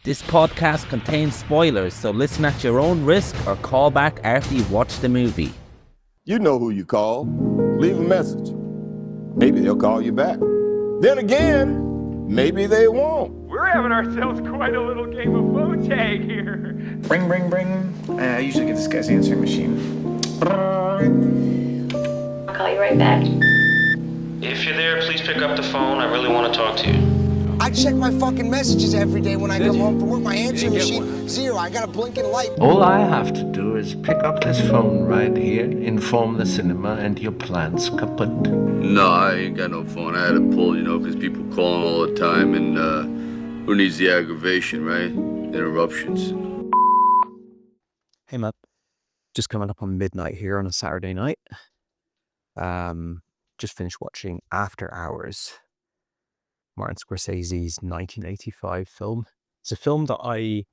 This podcast contains spoilers, so listen at your own risk or call back after you've watched the movie. You know who you call. Leave a message. Maybe they'll call you back. Then again, maybe they won't. We're having ourselves quite a little game of phone tag here. Ring, ring, ring. I usually get this guy's answering machine. I'll call you right back. If you're there, please pick up the phone. I really want to talk to you. I check my fucking messages every day when I come home from work. My answering machine, zero. I got a blinking light. All I have to do is pick up this phone right here, inform the cinema, and your plan's kaput. No, I ain't got no phone. I had to pull, because people calling all the time, and who needs the aggravation, right? Interruptions. Hey, Matt. Just coming up on midnight here on a Saturday night. Just finished watching After Hours, Martin Scorsese's 1985 film. It's a film that I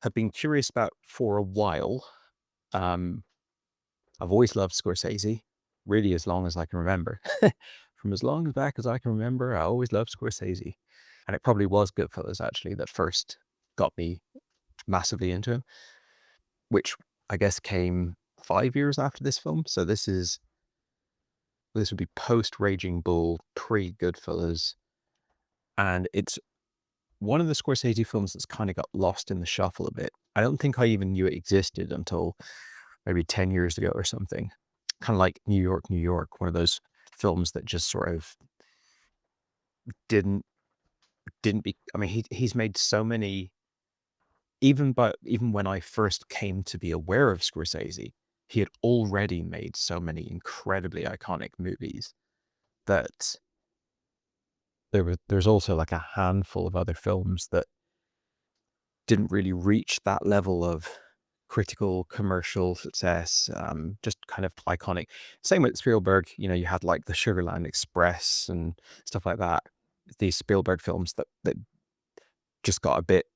have been curious about for a while. I've always loved Scorsese, really as long as I can remember. From as long back as I can remember, I always loved Scorsese. And it probably was Goodfellas, actually, that first got me massively into him, which I guess came 5 years after this film. So this would be post Raging Bull, pre Goodfellas. And it's one of the Scorsese films that's kind of got lost in the shuffle a bit. I don't think I even knew it existed until maybe 10 years ago or something. Kind of like New York, New York, one of those films that just sort of didn't be, I mean, he's made so many, even when I first came to be aware of Scorsese, he had already made so many incredibly iconic movies that there's also like a handful of other films that didn't really reach that level of critical commercial success, just kind of iconic. Same with Spielberg, you had like the Sugarland Express and stuff like that. These Spielberg films that just got a bit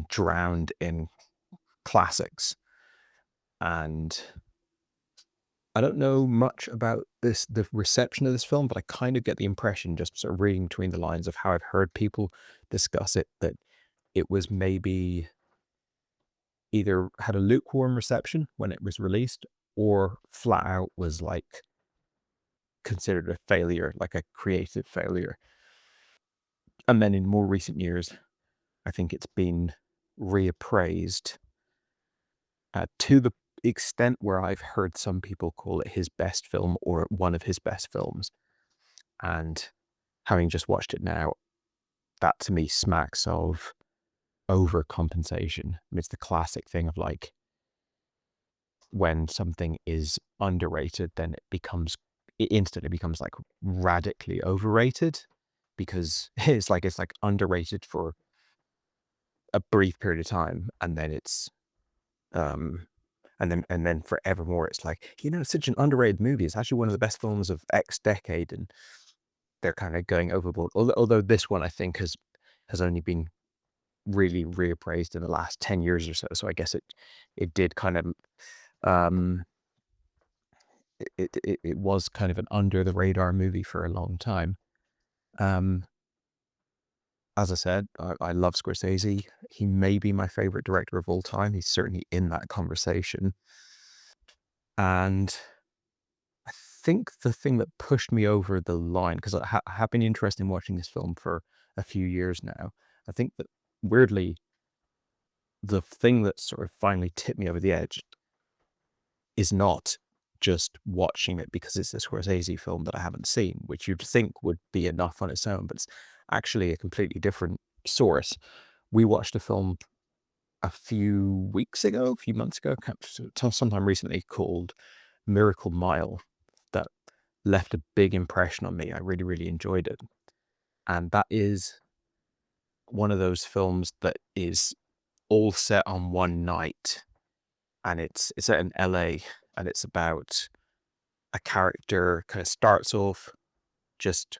drowned in classics. And I don't know much about the reception of this film, but I kind of get the impression, just sort of reading between the lines of how I've heard people discuss it, that it was maybe either had a lukewarm reception when it was released, or flat out was like considered a failure, like a creative failure. And then in more recent years, I think it's been reappraised to the extent where I've heard some people call it his best film or one of his best films. And having just watched it now, that to me smacks of overcompensation. I mean, it's the classic thing of like, when something is underrated, then it instantly becomes like radically overrated, because it's like underrated for a brief period of time, and then it's and then forevermore it's like, it's such an underrated movie, it's actually one of the best films of X decade, and they're kind of going overboard. Although this one I think has only been really reappraised in the last 10 years or so. So I guess it did kind of it was kind of an under the radar movie for a long time. As I said, I love Scorsese. He may be my favorite director of all time. He's certainly in that conversation. And I think the thing that pushed me over the line, because I have been interested in watching this film for a few years now, I think that weirdly, the thing that sort of finally tipped me over the edge is not just watching it because it's a Scorsese film that I haven't seen, which you'd think would be enough on its own, but it's actually a completely different source. We watched a film a few months ago, sometime recently, called Miracle Mile, that left a big impression on me. I really, really enjoyed it. And that is one of those films that is all set on one night, and it's set in LA, and it's about a character kind of starts off, just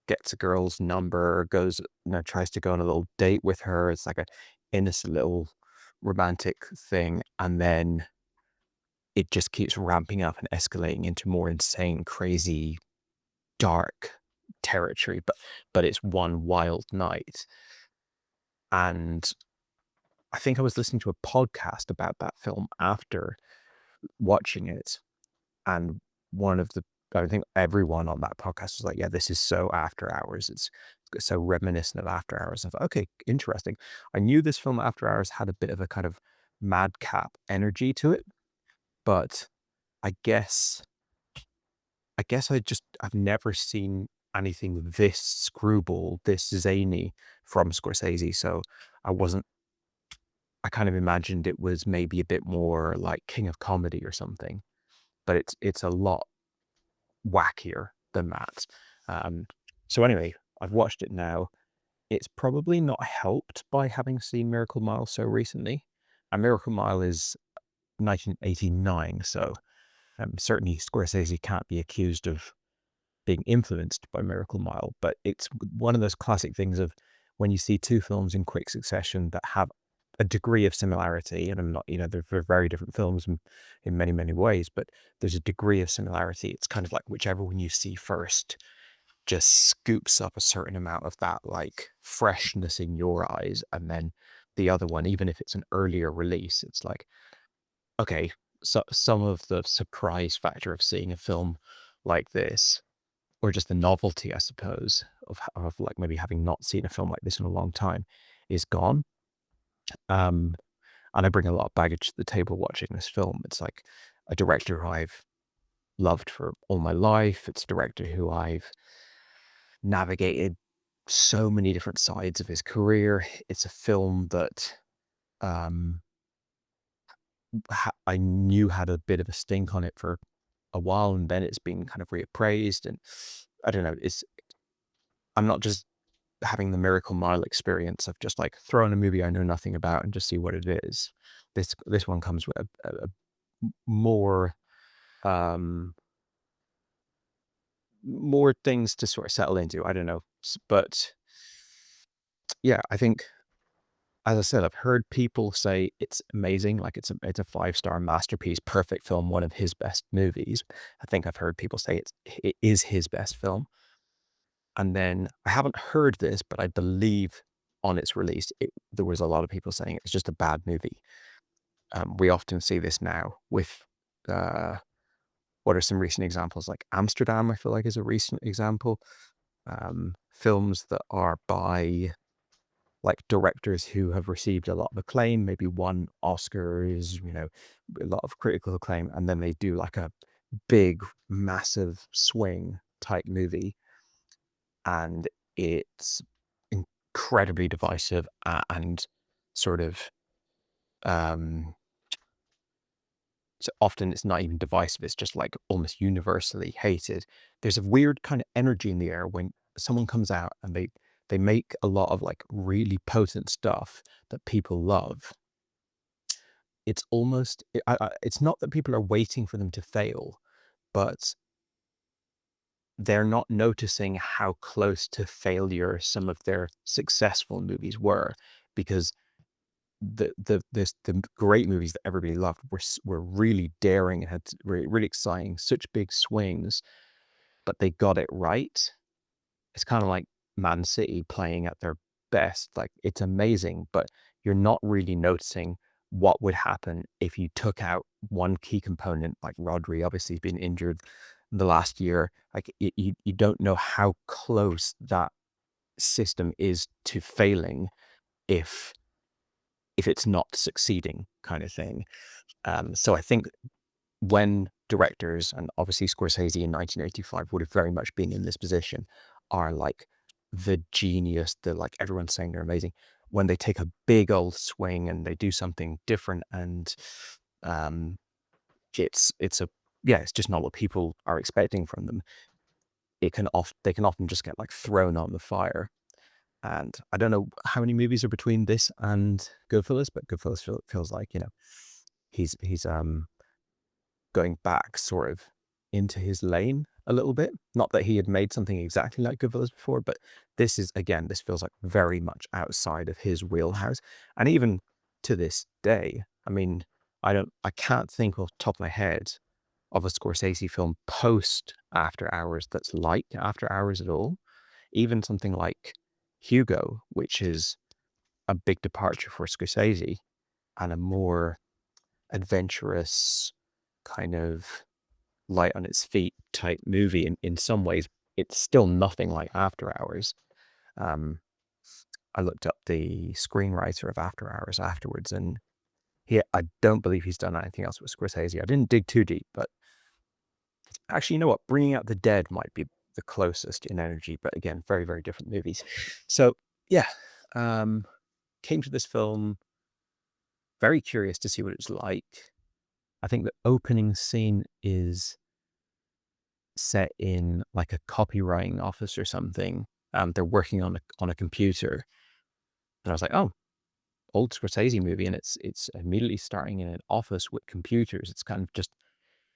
gets a girl's number, goes, tries to go on a little date with her. It's like a innocent little romantic thing, and then it just keeps ramping up and escalating into more insane, crazy, dark territory. But it's one wild night. And I think I was listening to a podcast about that film after watching it, and I think everyone on that podcast was like, "Yeah, this is so After Hours. It's so reminiscent of After Hours." I thought, okay, interesting. I knew this film After Hours had a bit of a kind of madcap energy to it, but I guess I've never seen anything this screwball, this zany from Scorsese. So I wasn't. I kind of imagined it was maybe a bit more like King of Comedy or something, but it's a lot wackier than that. So anyway, I've watched it now. It's probably not helped by having seen Miracle Mile so recently. And Miracle Mile is 1989, so certainly Scorsese can't be accused of being influenced by Miracle Mile, but it's one of those classic things of when you see two films in quick succession that have a degree of similarity, and I'm not, they're very different films in many, many ways, but there's a degree of similarity. It's kind of like whichever one you see first just scoops up a certain amount of that like freshness in your eyes, and then the other one, even if it's an earlier release, it's like, okay, so some of the surprise factor of seeing a film like this, or just the novelty, I suppose, of like maybe having not seen a film like this in a long time, is gone. And I bring a lot of baggage to the table watching this film. It's like a director who I've loved for all my life. It's a director who I've navigated so many different sides of his career. It's a film that I knew had a bit of a stink on it for a while, and then it's been kind of reappraised. And I don't know, I'm not just having the Miracle Mile experience of just like throwing a movie I know nothing about and just see what it is. This one comes with a more more things to sort of settle into. I don't know, but yeah, I think, as I said, I've heard people say it's amazing, like it's a 5-star masterpiece, perfect film, one of his best movies. I think I've heard people say it is his best film. And then I haven't heard this, but I believe on its release, there was a lot of people saying it's just a bad movie. We often see this now with what are some recent examples? Like Amsterdam, I feel like is a recent example. Films that are by like directors who have received a lot of acclaim, maybe won Oscars, a lot of critical acclaim, and then they do like a big, massive swing type movie, and it's incredibly divisive and sort of so often it's not even divisive, it's just like almost universally hated. There's a weird kind of energy in the air when someone comes out and they make a lot of like really potent stuff that people love. It's almost, it's not that people are waiting for them to fail, but they're not noticing how close to failure some of their successful movies were, because the great movies that everybody loved were really daring and had really exciting, such big swings, but they got it right. It's kind of like Man City playing at their best. Like, it's amazing, but you're not really noticing what would happen if you took out one key component. Like Rodri obviously has been injured the last year. Like you don't know how close that system is to failing if it's not succeeding, kind of thing. So I think when directors, and obviously Scorsese in 1985 would have very much been in this position, are like the genius, like everyone's saying they're amazing, when they take a big old swing and they do something different, and it's just not what people are expecting from them. They can often just get like thrown on the fire. And I don't know how many movies are between this and Goodfellas, but Goodfellas feels like, he's going back sort of into his lane a little bit. Not that he had made something exactly like Goodfellas before, but this feels like very much outside of his wheelhouse. And even to this day, I mean, I can't think off the top of my head of a Scorsese film post After Hours that's like After Hours at all. Even something like Hugo, which is a big departure for Scorsese and a more adventurous kind of light on its feet type movie. In some ways, it's still nothing like After Hours. I looked up the screenwriter of After Hours afterwards, and I don't believe he's done anything else with Scorsese. I didn't dig too deep, but actually, you know what? Bringing Out the Dead might be the closest in energy, but again, very, very different movies. So yeah, came to this film very curious to see what it's like. I think the opening scene is set in like a copywriting office or something. They're working on a computer, and I was like, oh, old Scorsese movie, and it's immediately starting in an office with computers. It's kind of just,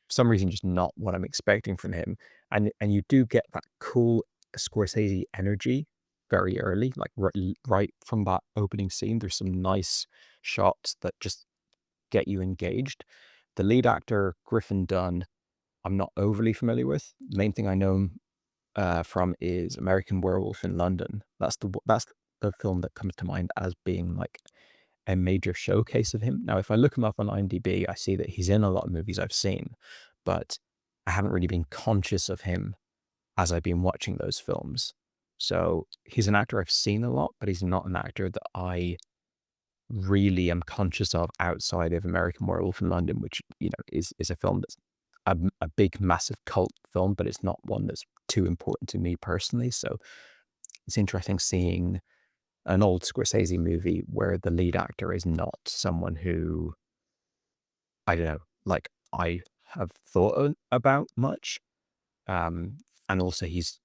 for some reason, just not what I'm expecting from him. And you do get that cool Scorsese energy very early, like right from that opening scene. There's some nice shots that just get you engaged. The lead actor, Griffin Dunn, I'm not overly familiar with. The main thing I know him from is American Werewolf in London. That's the film that comes to mind as being like a major showcase of him. Now, if I look him up on IMDb, I see that he's in a lot of movies I've seen, but I haven't really been conscious of him as I've been watching those films. So he's an actor I've seen a lot, but he's not an actor that I really am conscious of outside of American Werewolf in London, which, you know, is a film that's a big, massive cult film, but it's not one that's too important to me personally. So it's interesting seeing an old Scorsese movie where the lead actor is not someone who, I don't know, like I have thought about much. And also he's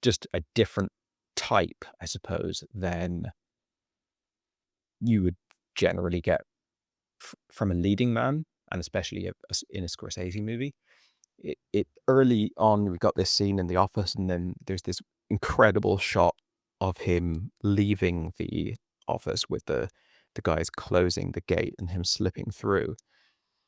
just a different type, I suppose, than you would generally get from a leading man, and especially in a Scorsese movie. It early on, we've got this scene in the office, and then there's this incredible shot of him leaving the office with the guys closing the gate and him slipping through.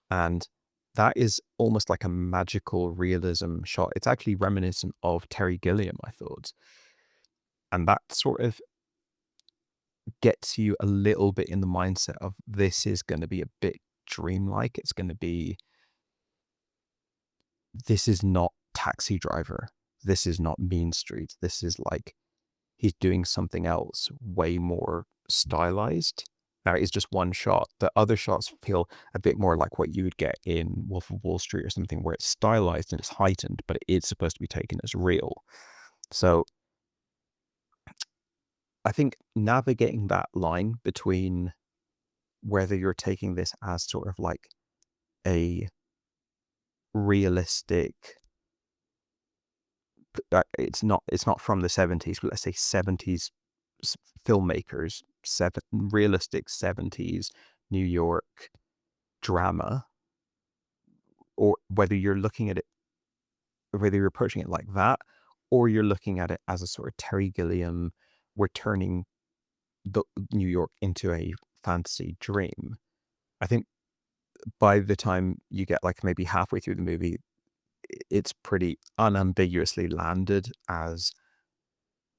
And that is almost like a magical realism shot. It's actually reminiscent of Terry Gilliam, I thought. And that sort of gets you a little bit in the mindset of this is going to be a bit dreamlike. It's going to be, this is not Taxi Driver. This is not Mean Streets. This is like, he's doing something else way more stylized. Now, it is just one shot. The other shots feel a bit more like what you would get in Wolf of Wall Street or something, where it's stylized and it's heightened, but it is supposed to be taken as real. So I think navigating that line between whether you're taking this as sort of like a realistic, it's not from the 70s, but let's say 70s filmmakers, realistic 70s New York drama, or whether you're looking at it, whether you're approaching it like that, or you're looking at it as a sort of Terry Gilliam, we're turning the New York into a fantasy dream. I think by the time you get like maybe halfway through the movie, it's pretty unambiguously landed as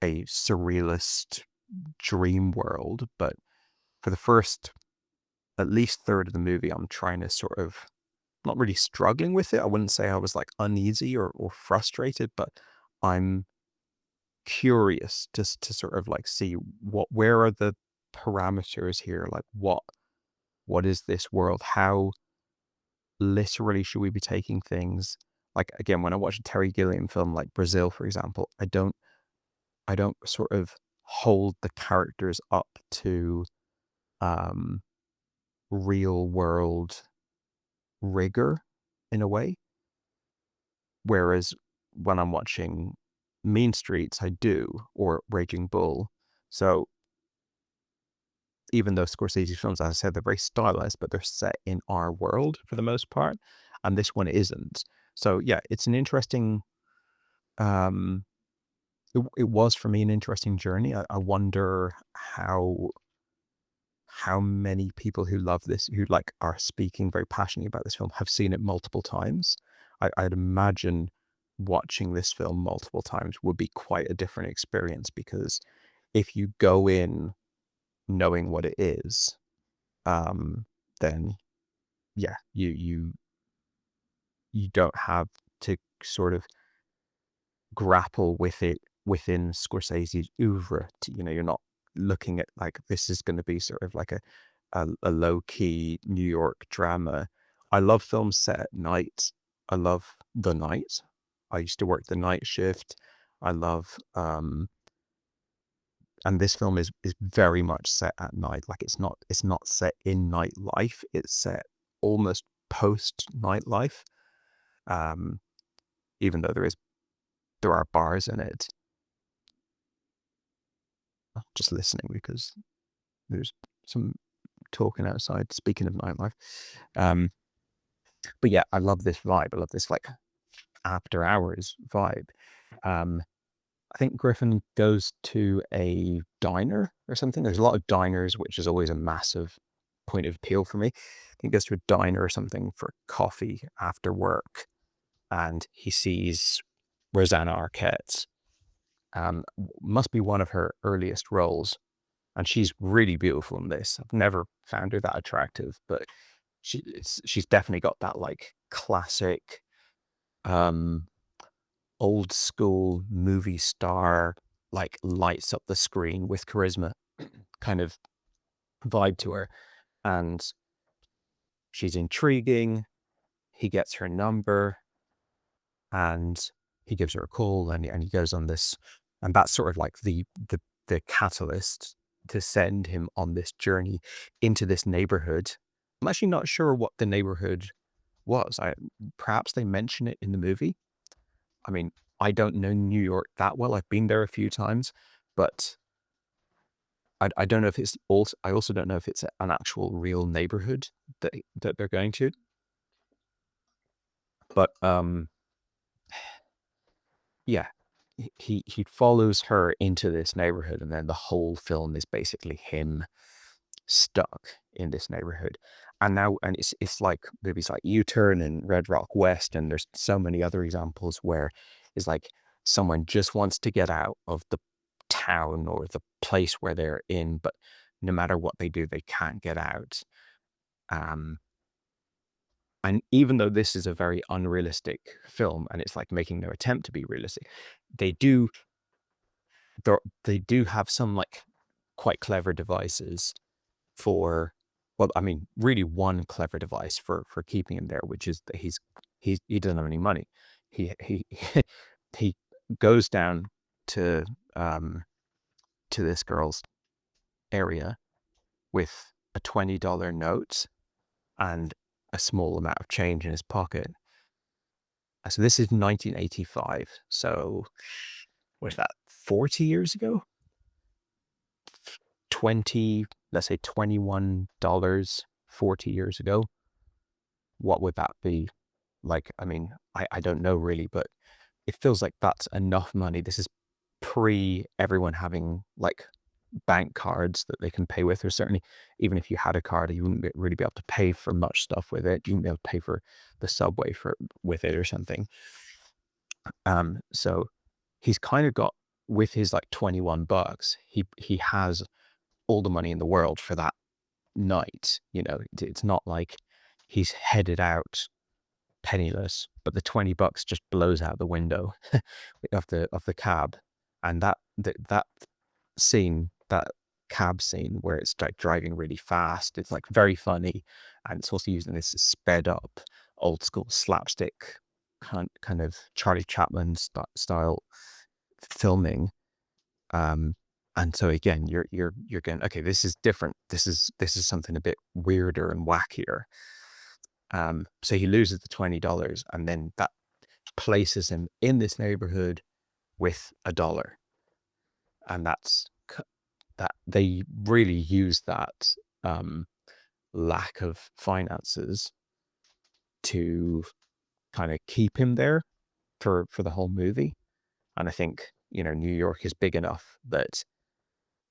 a surrealist dream world. But for the first at least third of the movie, I'm trying to sort of, not really struggling with it. I wouldn't say I was like uneasy or frustrated, but I'm curious just to sort of like see where are the parameters here? Like what is this world? How literally should we be taking things? Like, again, when I watch a Terry Gilliam film like Brazil, for example, I don't sort of hold the characters up to real world rigor in a way. Whereas when I'm watching Mean Streets, I do, or Raging Bull. So even though Scorsese's films, as I said, they're very stylized, but they're set in our world for the most part, and this one isn't. So yeah, it's an interesting, it was for me an interesting journey. I wonder how many people who love this, who like are speaking very passionately about this film, have seen it multiple times. I'd imagine watching this film multiple times would be quite a different experience, because if you go in knowing what it is, then yeah, you don't have to sort of grapple with it within Scorsese's oeuvre. You're not looking at like this is going to be sort of like a low key New York drama. I love films set at night. I love the night. I used to work the night shift. I love and this film is very much set at night. Like it's not set in nightlife. It's set almost post nightlife. Even though there are bars in it. Just listening because there's some talking outside. Speaking of nightlife, but yeah, I love this vibe. I love this like after hours vibe. I think Griffin goes to a diner or something. There's a lot of diners, which is always a massive point of appeal for me. I think he goes to a diner or something for coffee after work, and he sees Rosanna Arquette. Must be one of her earliest roles, and she's really beautiful in this. I've never found her that attractive, but she's definitely got that like classic old school movie star, like lights up the screen with charisma kind of vibe to her. And she's intriguing. He gets her number and he gives her a call, and he goes on this, and that's sort of like the catalyst to send him on this journey into this neighborhood. I'm actually not sure what the neighborhood was. Perhaps they mention it in the movie. I mean, I don't know New York that well. I've been there a few times, but I don't know if it's also. I also don't know if it's an actual real neighborhood that they're going to. But yeah, he follows her into this neighborhood, and then the whole film is basically him stuck in this neighborhood. And it's like movies like U-Turn and Red Rock West, and there's so many other examples where it's like someone just wants to get out of the town or the place where they're in, but no matter what they do, they can't get out. And even though this is a very unrealistic film, and it's like making no attempt to be realistic, they do have some like quite clever devices for, well, I mean, really one clever device for keeping him there, which is that he doesn't have any money. He he goes down to this girl's area with a $20 note and a small amount of change in his pocket. So this is 1985. So what's that? 40 years ago? 20, let's say $21, 40 years ago. What would that be like? I mean, I don't know really, but it feels like that's enough money. This is pre everyone having like bank cards that they can pay with, or certainly even if you had a card, you wouldn't really be able to pay for much stuff with it. You wouldn't be able to pay for the subway with it or something. So he's kind of got, with his like $21, he has all the money in the world for that night. It's not like he's headed out penniless, but the $20 just blows out the window of the cab, and that scene, that cab scene where it's like driving really fast, it's like very funny, and it's also using this sped up old school slapstick kind of Charlie Chaplin style filming. And so again, you're going, okay, this is different. This is something a bit weirder and wackier. So he loses the $20, and then that places him in this neighborhood with $1. And that they really use that lack of finances to kind of keep him there for the whole movie. And I think, New York is big enough that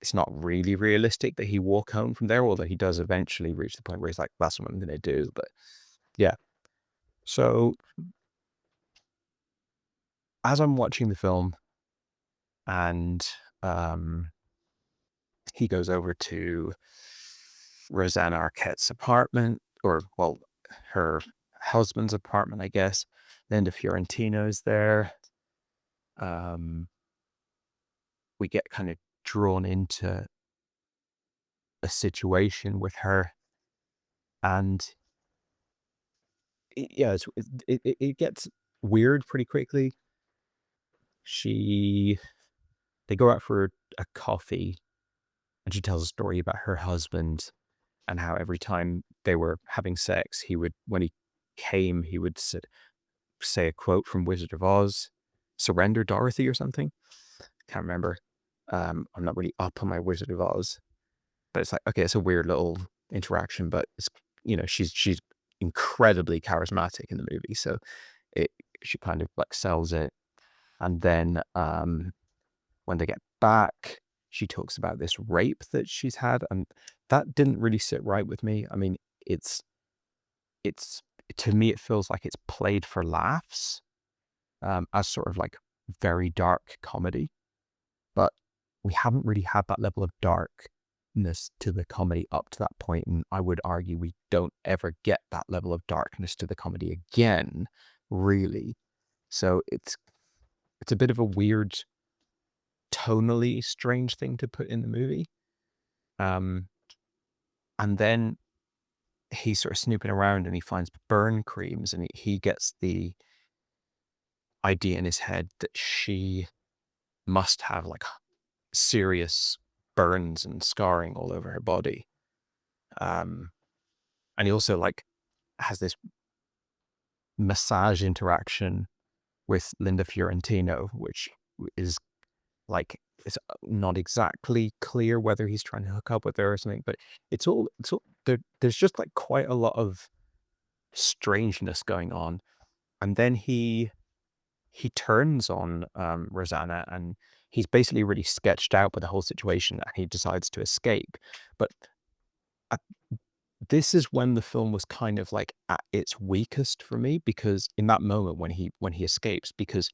it's not really realistic that he walk home from there, although he does eventually reach the point where he's like, that's what I'm going to do. But yeah. So as I'm watching the film, and he goes over to Rosanna Arquette's apartment, or well, her husband's apartment, I guess. Linda Fiorentino's there. We get kind of drawn into a situation with her, and it gets weird pretty quickly. They go out for a coffee, and she tells a story about her husband and how every time they were having sex, when he came, he would say a quote from Wizard of Oz, "Surrender, Dorothy," or something. Can't remember. I'm not really up on my Wizard of Oz, but it's like, okay, it's a weird little interaction, but it's, she's incredibly charismatic in the movie, so she kind of like sells it. And then when they get back, she talks about this rape that she's had, and that didn't really sit right with me. I mean, it's to me, it feels like it's played for laughs, as sort of like very dark comedy, but we haven't really had that level of darkness to the comedy up to that point, and I would argue we don't ever get that level of darkness to the comedy again, really. So it's a bit of a weird, tonally strange thing to put in the movie. And then he's sort of snooping around and he finds burn creams, and he gets the idea in his head that she must have like serious burns and scarring all over her body. And he also like has this massage interaction with Linda Fiorentino, which is like, it's not exactly clear whether he's trying to hook up with her or something, but it's all there's just like quite a lot of strangeness going on. And then he turns on Rosanna, and he's basically really sketched out with the whole situation, and he decides to escape. But this is when the film was kind of like at its weakest for me, because in that moment when he escapes, because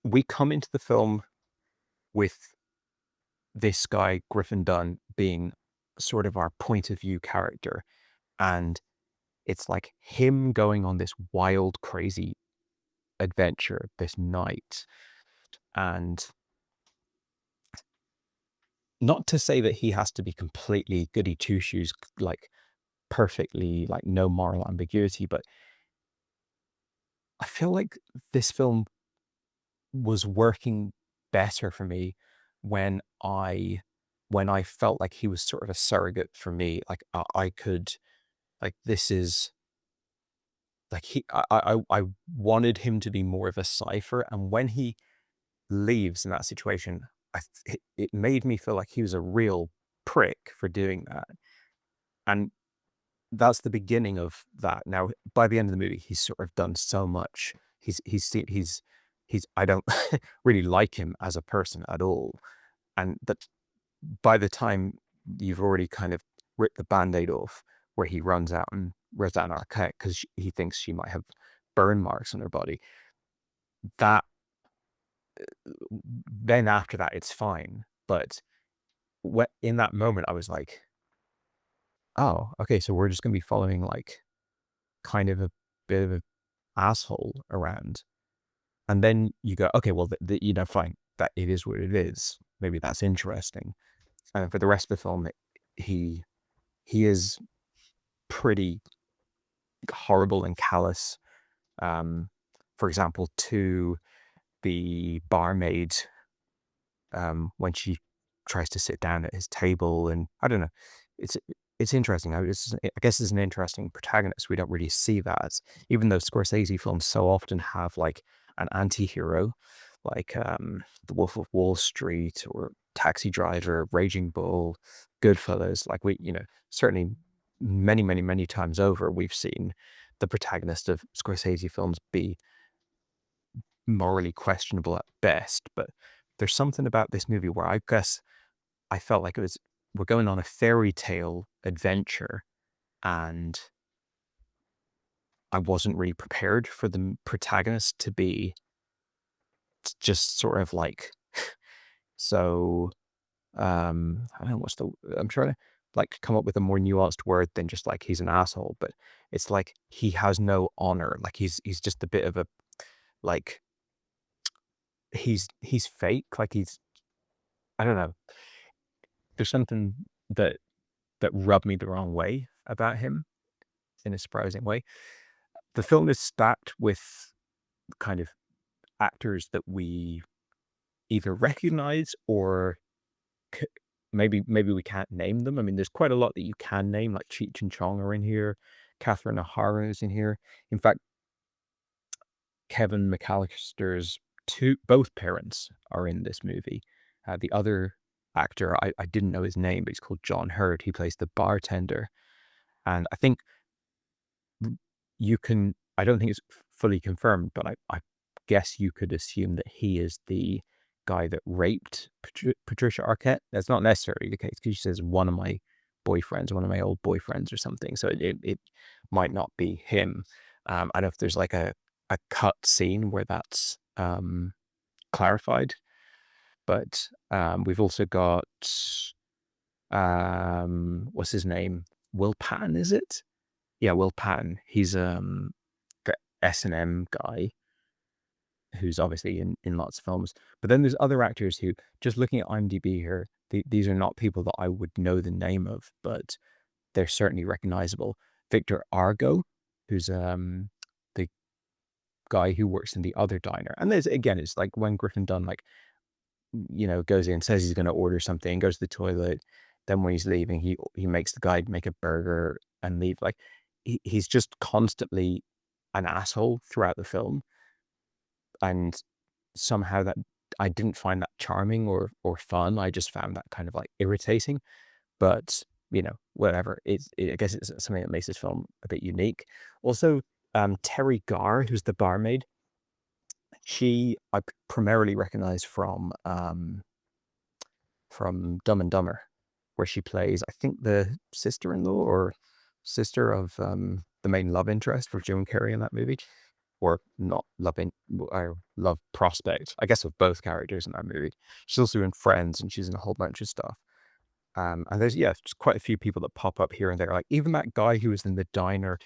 we come into the film with this guy, Griffin Dunn, being sort of our point of view character. And it's like him going on this wild, crazy adventure this night. And not to say that he has to be completely goody two shoes, like perfectly, like no moral ambiguity, but I feel like this film was working better for me when I felt like he was sort of a surrogate for me. Like I could, like, this is like I wanted him to be more of a cipher, and when he leaves in that situation, it made me feel like he was a real prick for doing that. And that's the beginning of that. Now, by the end of the movie, he's sort of done so much. He's I don't really like him as a person at all. And that by the time you've already kind of ripped the Band-Aid off, where he runs out and Rosanna Arquette because he thinks she might have burn marks on her body, that then after that it's fine. But in that moment, I was like, oh, okay, so we're just gonna be following like kind of a bit of an asshole around. And then you go, okay, well, fine, that it is what it is. Maybe that's interesting. And for the rest of the film, he is pretty horrible and callous. For example, to the barmaid, when she tries to sit down at his table, and I don't know, it's interesting. I guess it's an interesting protagonist. We don't really see that, even though Scorsese films so often have like an anti-hero, like The Wolf of Wall Street or Taxi Driver, Raging Bull, Goodfellas. Like certainly many, many, many times over, we've seen the protagonist of Scorsese films be morally questionable at best. But there's something about this movie where I guess I felt like we're going on a fairy tale adventure, and I wasn't really prepared for the protagonist to be just sort of like so I don't know what's the, I'm trying to like come up with a more nuanced word than just like he's an asshole, but it's like he has no honor. Like he's just a bit of a, like he's fake. Like I don't know. There's something that rubbed me the wrong way about him in a surprising way. The film is stacked with kind of actors that we either recognize or maybe we can't name them. I mean, there's quite a lot that you can name, like Cheech and Chong are in here, Catherine O'Hara is in here. In fact, Kevin McAllister's both parents are in this movie. The other actor, I didn't know his name, but he's called John Hurt. He plays the bartender, and I think you can. I don't think it's fully confirmed, but I guess you could assume that he is the guy that raped Patricia Arquette. That's not necessarily the case because she says one of my boyfriends, one of my old boyfriends or something. So it might not be him. I don't know if there's like a cut scene where that's clarified, but we've also got what's his name? Will Patton, is it? Yeah, Will Patton. He's the S&M guy who's obviously in lots of films. But then there's other actors who, just looking at IMDb here, these are not people that I would know the name of, but they're certainly recognizable. Victor Argo, who's the guy who works in the other diner. And there's, again, it's like when Griffin Dunn, like, goes in, says he's going to order something, goes to the toilet. Then when he's leaving, he makes the guy make a burger and leave. Like, he's just constantly an asshole throughout the film. And somehow that I didn't find that charming or fun. I just found that kind of like irritating. But whatever. I guess it's something that makes this film a bit unique. Also, Terry Garr, who's the barmaid, I primarily recognize from Dumb and Dumber, where she plays, I think, the sister-in-law or sister of the main love interest for Jim Carrey in that movie. Or not love prospect, I guess, of both characters in that movie. She's also in Friends, and she's in a whole bunch of stuff. And there's just quite a few people that pop up here and there. Like even that guy who was in the diner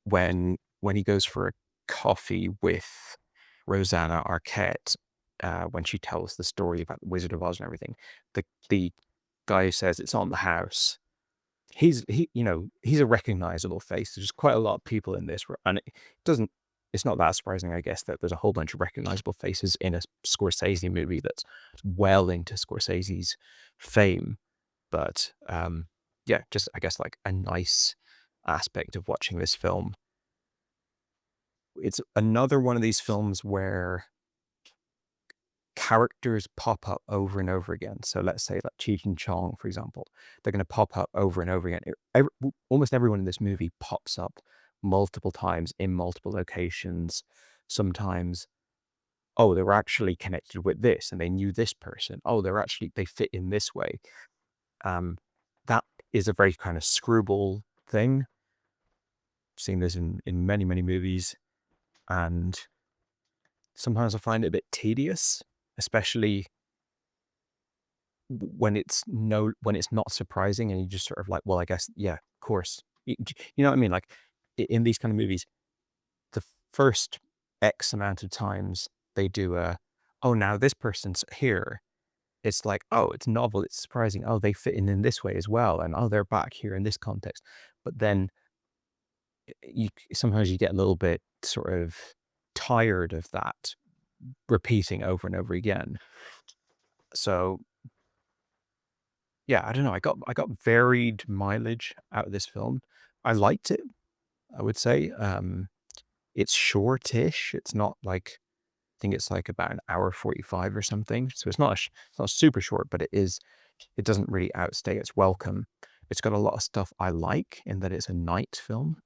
when he goes for a coffee with Rosanna Arquette, when she tells the story about the Wizard of Oz and everything. The guy who says it's on the house. He's a recognizable face. There's quite a lot of people in this, and it's not that surprising, I guess, that there's a whole bunch of recognizable faces in a Scorsese movie that's well into Scorsese's fame. But just I guess like a nice aspect of watching this film. It's another one of these films where characters pop up over and over again. So let's say like Cheech and Chong, for example, they're going to pop up over and over again. Almost everyone in this movie pops up multiple times in multiple locations. Sometimes, oh, they were actually connected with this and they knew this person. Oh, they fit in this way. That is a very kind of screwball thing. I've seen this in many, many movies, and sometimes I find it a bit tedious, especially when it's not surprising and you just sort of like, well, I guess, yeah, of course. You know what I mean? Like in these kind of movies, the first X amount of times they do oh, now this person's here. It's like, oh, it's novel, it's surprising. Oh, they fit in this way as well. And oh, they're back here in this context. But then sometimes you get a little bit sort of tired of that repeating over and over again. So yeah, I don't know. I got varied mileage out of this film. I liked it, I would say. It's shortish. It's not like, I think it's like about an hour 45 or something. So it's not super short, but it doesn't really outstay its welcome. It's got a lot of stuff I like in that it's a night film.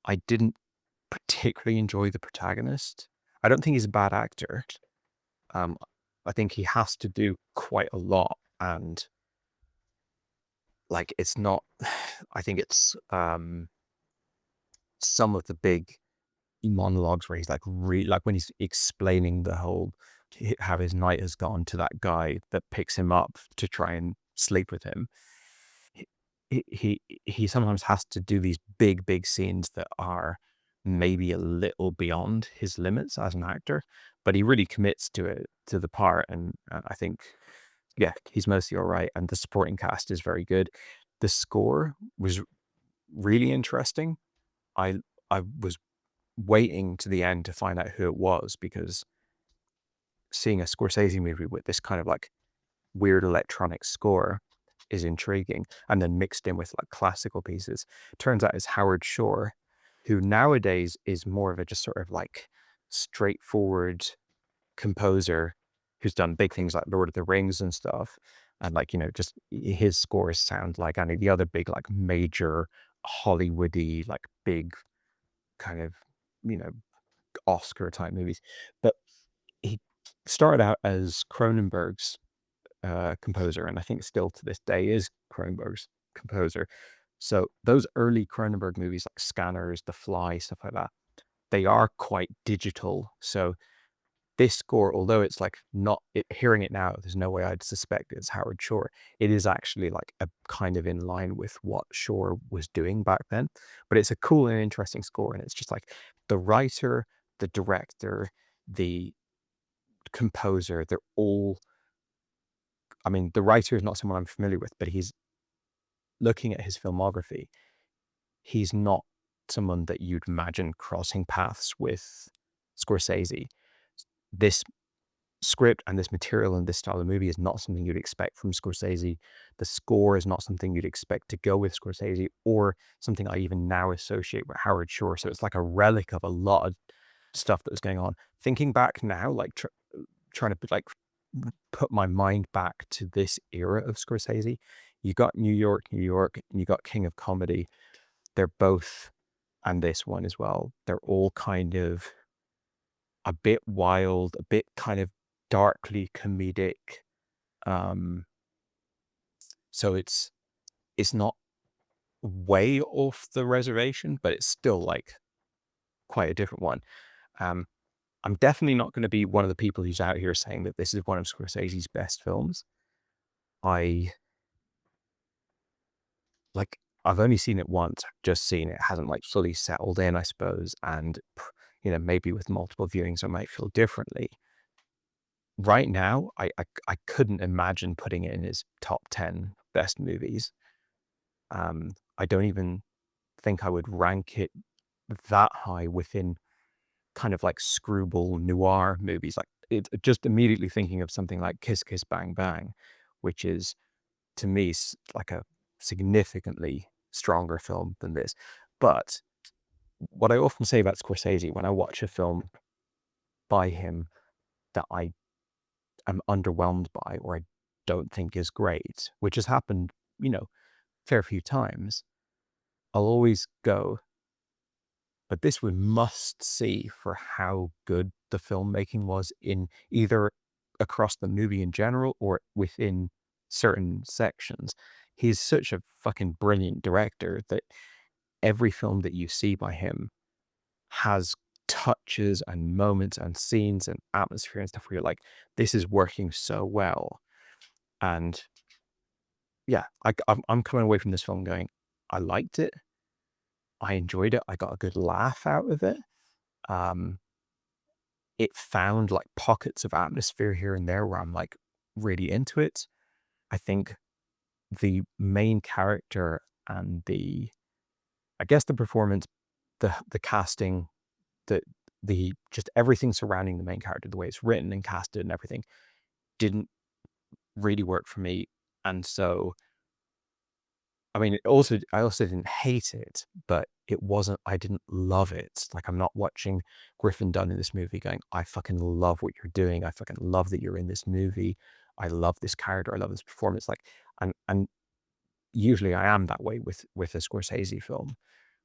I didn't particularly enjoy the protagonist. I don't think he's a bad actor. I think he has to do quite a lot, and like it's not. I think it's some of the big monologues where he's like like when he's explaining the whole how his night has gone to that guy that picks him up to try and sleep with him. He sometimes has to do these big scenes that are maybe a little beyond his limits as an actor, but he really commits to it, to the part, and I think, yeah, he's mostly all right, and the supporting cast is very good. The score was really interesting. I was waiting to the end to find out who it was, because seeing a Scorsese movie with this kind of like weird electronic score is intriguing, and then mixed in with like classical pieces. Turns out it's Howard Shore, who nowadays is more of a just sort of like straightforward composer who's done big things like Lord of the Rings and stuff. And like, just his scores sound like any of the other big, like major Hollywoody, like big kind of, you know, Oscar type movies. But he started out as Cronenberg's composer, and I think still to this day is Cronenberg's composer. So those early Cronenberg movies like Scanners, The Fly, stuff like that, they are quite digital. So this score, although it's like not hearing it now, there's no way I'd suspect it's Howard Shore. It is actually like a kind of in line with what Shore was doing back then. But it's a cool and interesting score, and it's just like the writer, the director, the composer, they're all, I mean, the writer is not someone I'm familiar with, but he's looking at his filmography. He's not someone that you'd imagine crossing paths with Scorsese. This script and this material and this style of movie is not something you'd expect from Scorsese. The score is not something you'd expect to go with Scorsese, or something I even now associate with Howard Shore. So it's like a relic of a lot of stuff that was going on. Thinking back now, like trying to put my mind back to this era of Scorsese. You got New York, and you got King of Comedy. They're both, and this one as well, they're all kind of a bit wild, a bit kind of darkly comedic. So it's not way off the reservation, but it's still like quite a different one. I'm definitely not going to be one of the people who's out here saying that this is one of Scorsese's best films. I've only seen it once. I've just seen it. It hasn't like fully settled in, I suppose. And, maybe with multiple viewings, I might feel differently. Right now, I couldn't imagine putting it in his top 10 best movies. I don't even think I would rank it that high within kind of like screwball noir movies. Like, it just immediately thinking of something like Kiss Kiss Bang Bang, which is, to me, like a significantly stronger film than this. But what I often say about Scorsese, when I watch a film by him that I am underwhelmed by, or I don't think is great, which has happened, fair few times, I'll always go, but this was must see for how good the filmmaking was, in either across the movie in general or within certain sections. He's such a fucking brilliant director that every film that you see by him has touches and moments and scenes and atmosphere and stuff where you're like, this is working so well. And yeah, I'm coming away from this film going, I liked it. I enjoyed it. I got a good laugh out of it. It found like pockets of atmosphere here and there where I'm like really into it. I think the main character and I guess the performance, the casting, the just everything surrounding the main character, the way it's written and casted and everything, didn't really work for me. And so, I mean, I also didn't hate it, but I didn't love it. Like, I'm not watching Griffin Dunne in this movie going, I fucking love what you're doing. I fucking love that you're in this movie. I love this character. I love this performance. Like, and usually I am that way with a Scorsese film.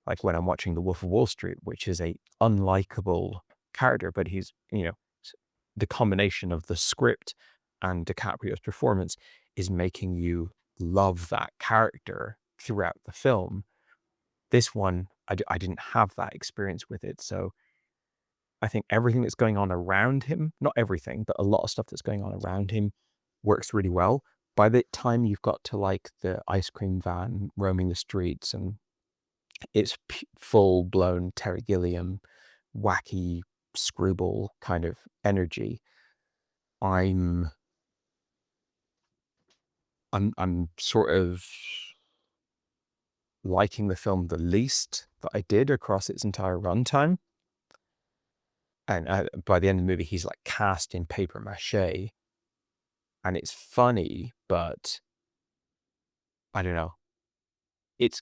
Like when I'm watching The Wolf of Wall Street, which is a unlikable character, but he's, the combination of the script and DiCaprio's performance is making you love that character throughout the film. This one, I didn't have that experience with it. So I think everything that's going on around him, not everything, but a lot of stuff that's going on around him works really well. By the time you've got to like the ice cream van roaming the streets and it's full blown Terry Gilliam, wacky screwball kind of energy, I'm sort of liking the film the least that I did across its entire runtime. And by the end of the movie, he's like cast in paper mache, and it's funny, but I don't know. It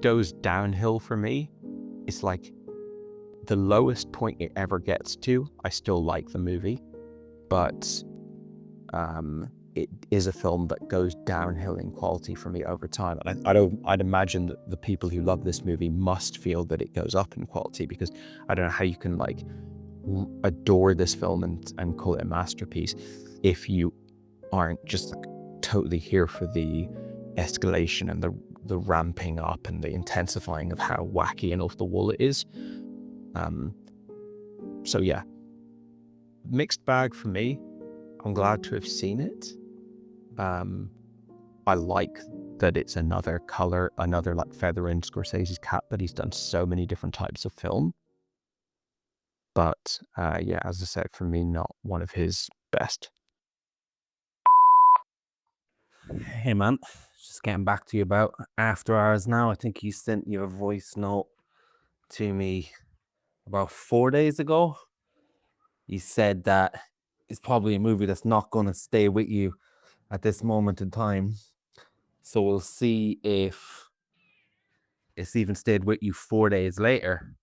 goes downhill for me. It's like the lowest point it ever gets to. I still like the movie, but it is a film that goes downhill in quality for me over time. And I'd imagine that the people who love this movie must feel that it goes up in quality, because I don't know how you can like adore this film and call it a masterpiece if you aren't just like totally here for the escalation and the ramping up and the intensifying of how wacky and off the wall it is. So yeah, mixed bag for me. I'm glad to have seen it. I like that it's another color, another like feather in Scorsese's cap, that he's done so many different types of film. But yeah, as I said, for me, not one of his best. Hey man, just getting back to you about After Hours now. I think you sent your voice note to me about 4 days ago. You said that it's probably a movie that's not going to stay with you at this moment in time. So we'll see if it's even stayed with you 4 days later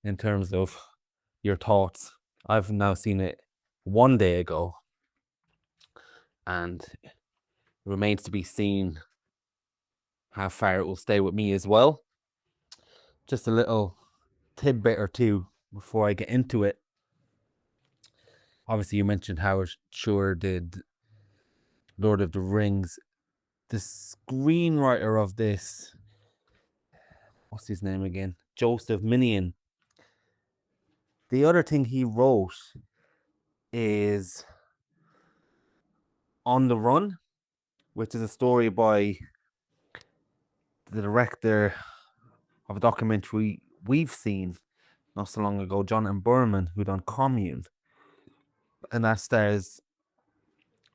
in terms of your thoughts. I've now seen it 1 day ago, and it remains to be seen how far it will stay with me as well. Just a little tidbit or two before I get into it. Obviously, you mentioned Howard Shore did Lord of the Rings. The screenwriter of this, what's his name again? Joseph Minion. The other thing he wrote is On the Run, which is a story by the director of a documentary we've seen not so long ago, Jonathan Berman, who done Commune. And that stars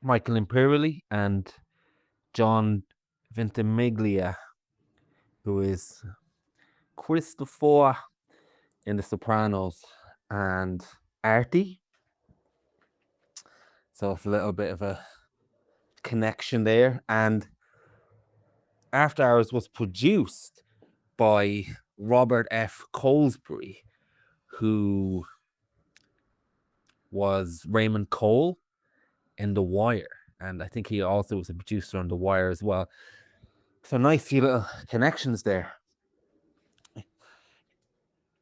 Michael Imperioli and John Ventimiglia, who is Christopher in The Sopranos and Artie. So it's a little bit of a connection there. And After Hours was produced by Robert F. Colesbury, who was Raymond Cole in The Wire. And I think he also was a producer on The Wire as well. So nice few little connections there.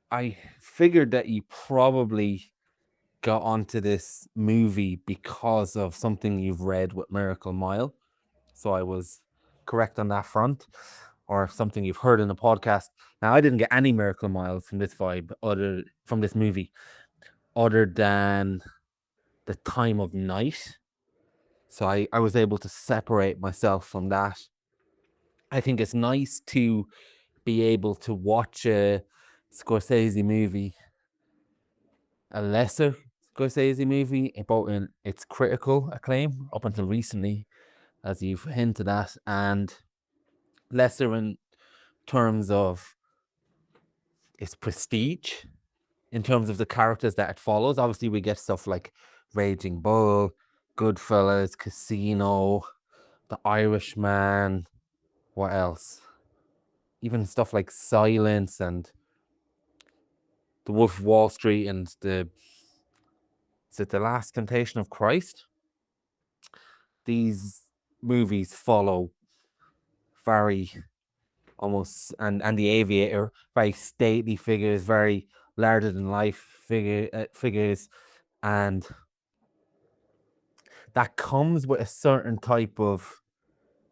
I figured that you probably got onto this movie because of something you've read with Miracle Mile. So I was correct on that front, or something you've heard in the podcast. Now, I didn't get any Miracle Miles from this vibe, from this movie, other than the time of night. So I was able to separate myself from that. I think it's nice to be able to watch a Scorsese movie, a lesser Scorsese movie, both in its critical acclaim up until recently, as you've hinted at, and lesser in terms of its prestige, in terms of the characters that it follows. Obviously, we get stuff like Raging Bull, Goodfellas, Casino, The Irishman, what else? Even stuff like Silence and The Wolf of Wall Street and is it The Last Temptation of Christ? These movies follow very almost, and The Aviator, very stately figures, very larger than life figures, and that comes with a certain type of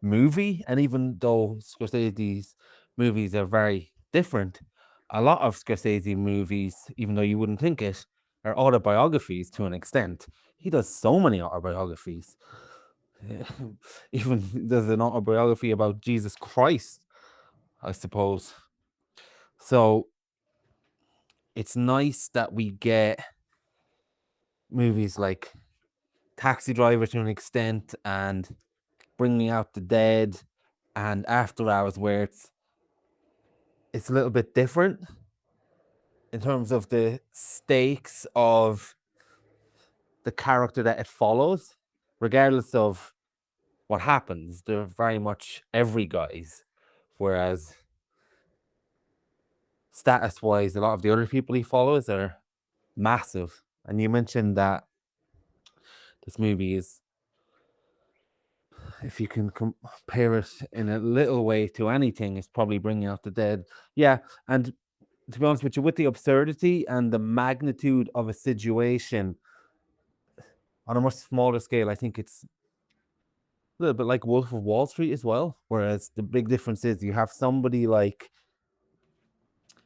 movie. And even though Scorsese's movies are very different, a lot of Scorsese movies, even though you wouldn't think it, are autobiographies to an extent. He does so many autobiographies. Even there's an autobiography about Jesus Christ, I suppose. So it's nice that we get movies like Taxi Driver to an extent, and Bringing Out the Dead, and After Hours, where it's a little bit different in terms of the stakes of the character that it follows, regardless of what happens. They're very much every guys, whereas status-wise, a lot of the other people he follows are massive. And you mentioned that this movie is, if you can compare it in a little way to anything, it's probably Bringing Out the Dead. Yeah, and to be honest with you, with the absurdity and the magnitude of a situation on a much smaller scale, I think it's a little bit like Wolf of Wall Street as well. Whereas the big difference is you have somebody like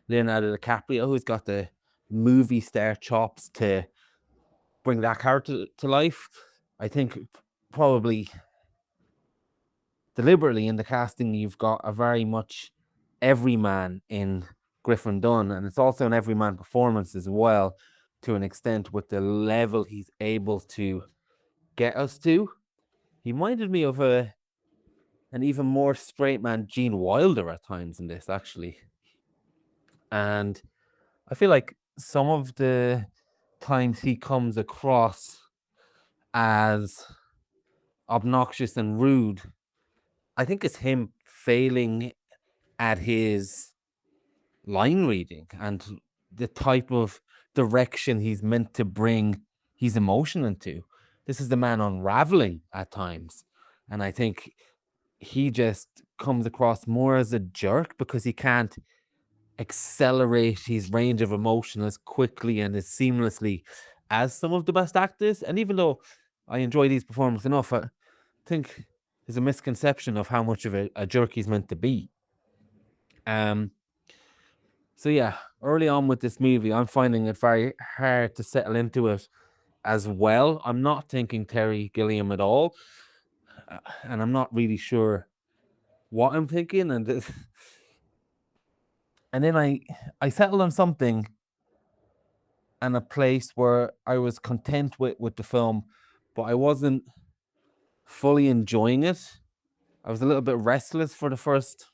Leonardo DiCaprio who's got the movie star chops to bring that character to life. I think probably deliberately in the casting, you've got a very much everyman in Griffin Dunn, and it's also an everyman performance as well, to an extent, with the level he's able to get us to. He reminded me of an even more straight man Gene Wilder at times in this, actually. And I feel like some of the times he comes across as obnoxious and rude, I think it's him failing at his line reading and the type of direction he's meant to bring his emotion into. This is the man unraveling at times. And I think he just comes across more as a jerk because he can't accelerate his range of emotion as quickly and as seamlessly as some of the best actors. And even though I enjoy these performances enough, I think there's a misconception of how much of a jerk he's meant to be. So yeah, early on with this movie, I'm finding it very hard to settle into it as well. I'm not thinking Terry Gilliam at all, and I'm not really sure what I'm thinking. And then I settled on something and a place where I was content with the film, but I wasn't fully enjoying it. I was a little bit restless for the first,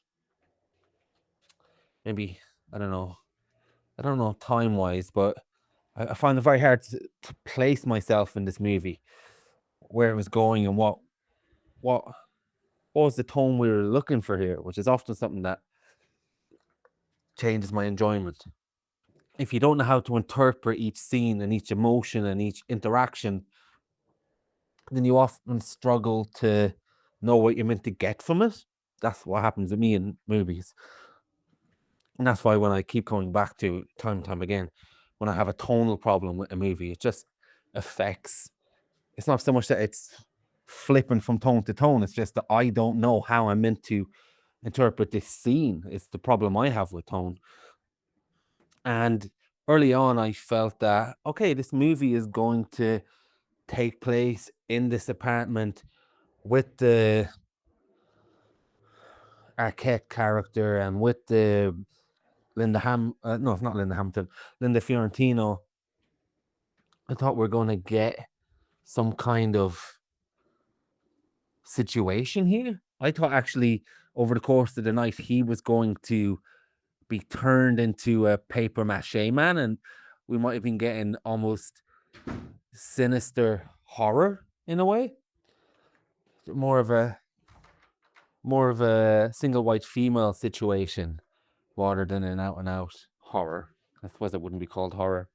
maybe, I don't know time wise, but I find it very hard to place myself in this movie, where it was going and what was the tone we were looking for here, which is often something that changes my enjoyment. If you don't know how to interpret each scene and each emotion and each interaction, then you often struggle to know what you're meant to get from it. That's what happens to me in movies. And that's why when I keep coming back to time and time again, when I have a tonal problem with a movie, it just affects. It's not so much that it's flipping from tone to tone. It's just that I don't know how I'm meant to interpret this scene. It's the problem I have with tone. And early on, I felt that, okay, this movie is going to take place in this apartment with the Arquette character and with the Linda Fiorentino. I thought we're going to get some kind of situation here. I thought actually over the course of the night he was going to be turned into a paper mache man, and we might have been getting almost sinister horror in a way. More of a single white female situation rather than an out and out horror. I suppose it wouldn't be called horror.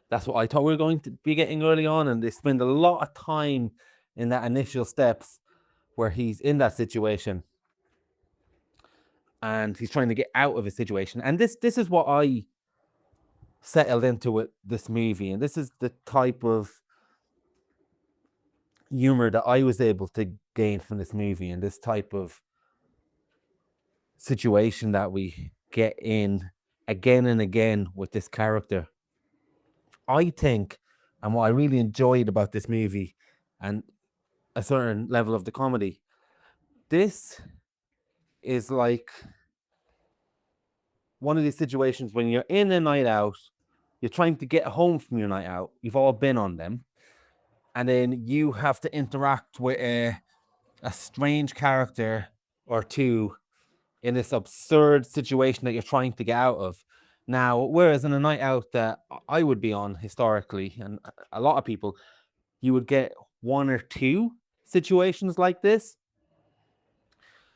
That's what I thought we were going to be getting early on, and they spend a lot of time in that initial steps where he's in that situation and he's trying to get out of a situation. And this is what I settled into with this movie, and this is the type of humor that I was able to gain from this movie, and this type of situation that we get in again and again with this character. I think, and what I really enjoyed about this movie and a certain level of the comedy, this is like one of these situations when you're in a night out, you're trying to get home from your night out, you've all been on them, and then you have to interact with a strange character or two in this absurd situation that you're trying to get out of. Now, whereas in a night out that I would be on historically, and a lot of people, you would get one or two situations like this.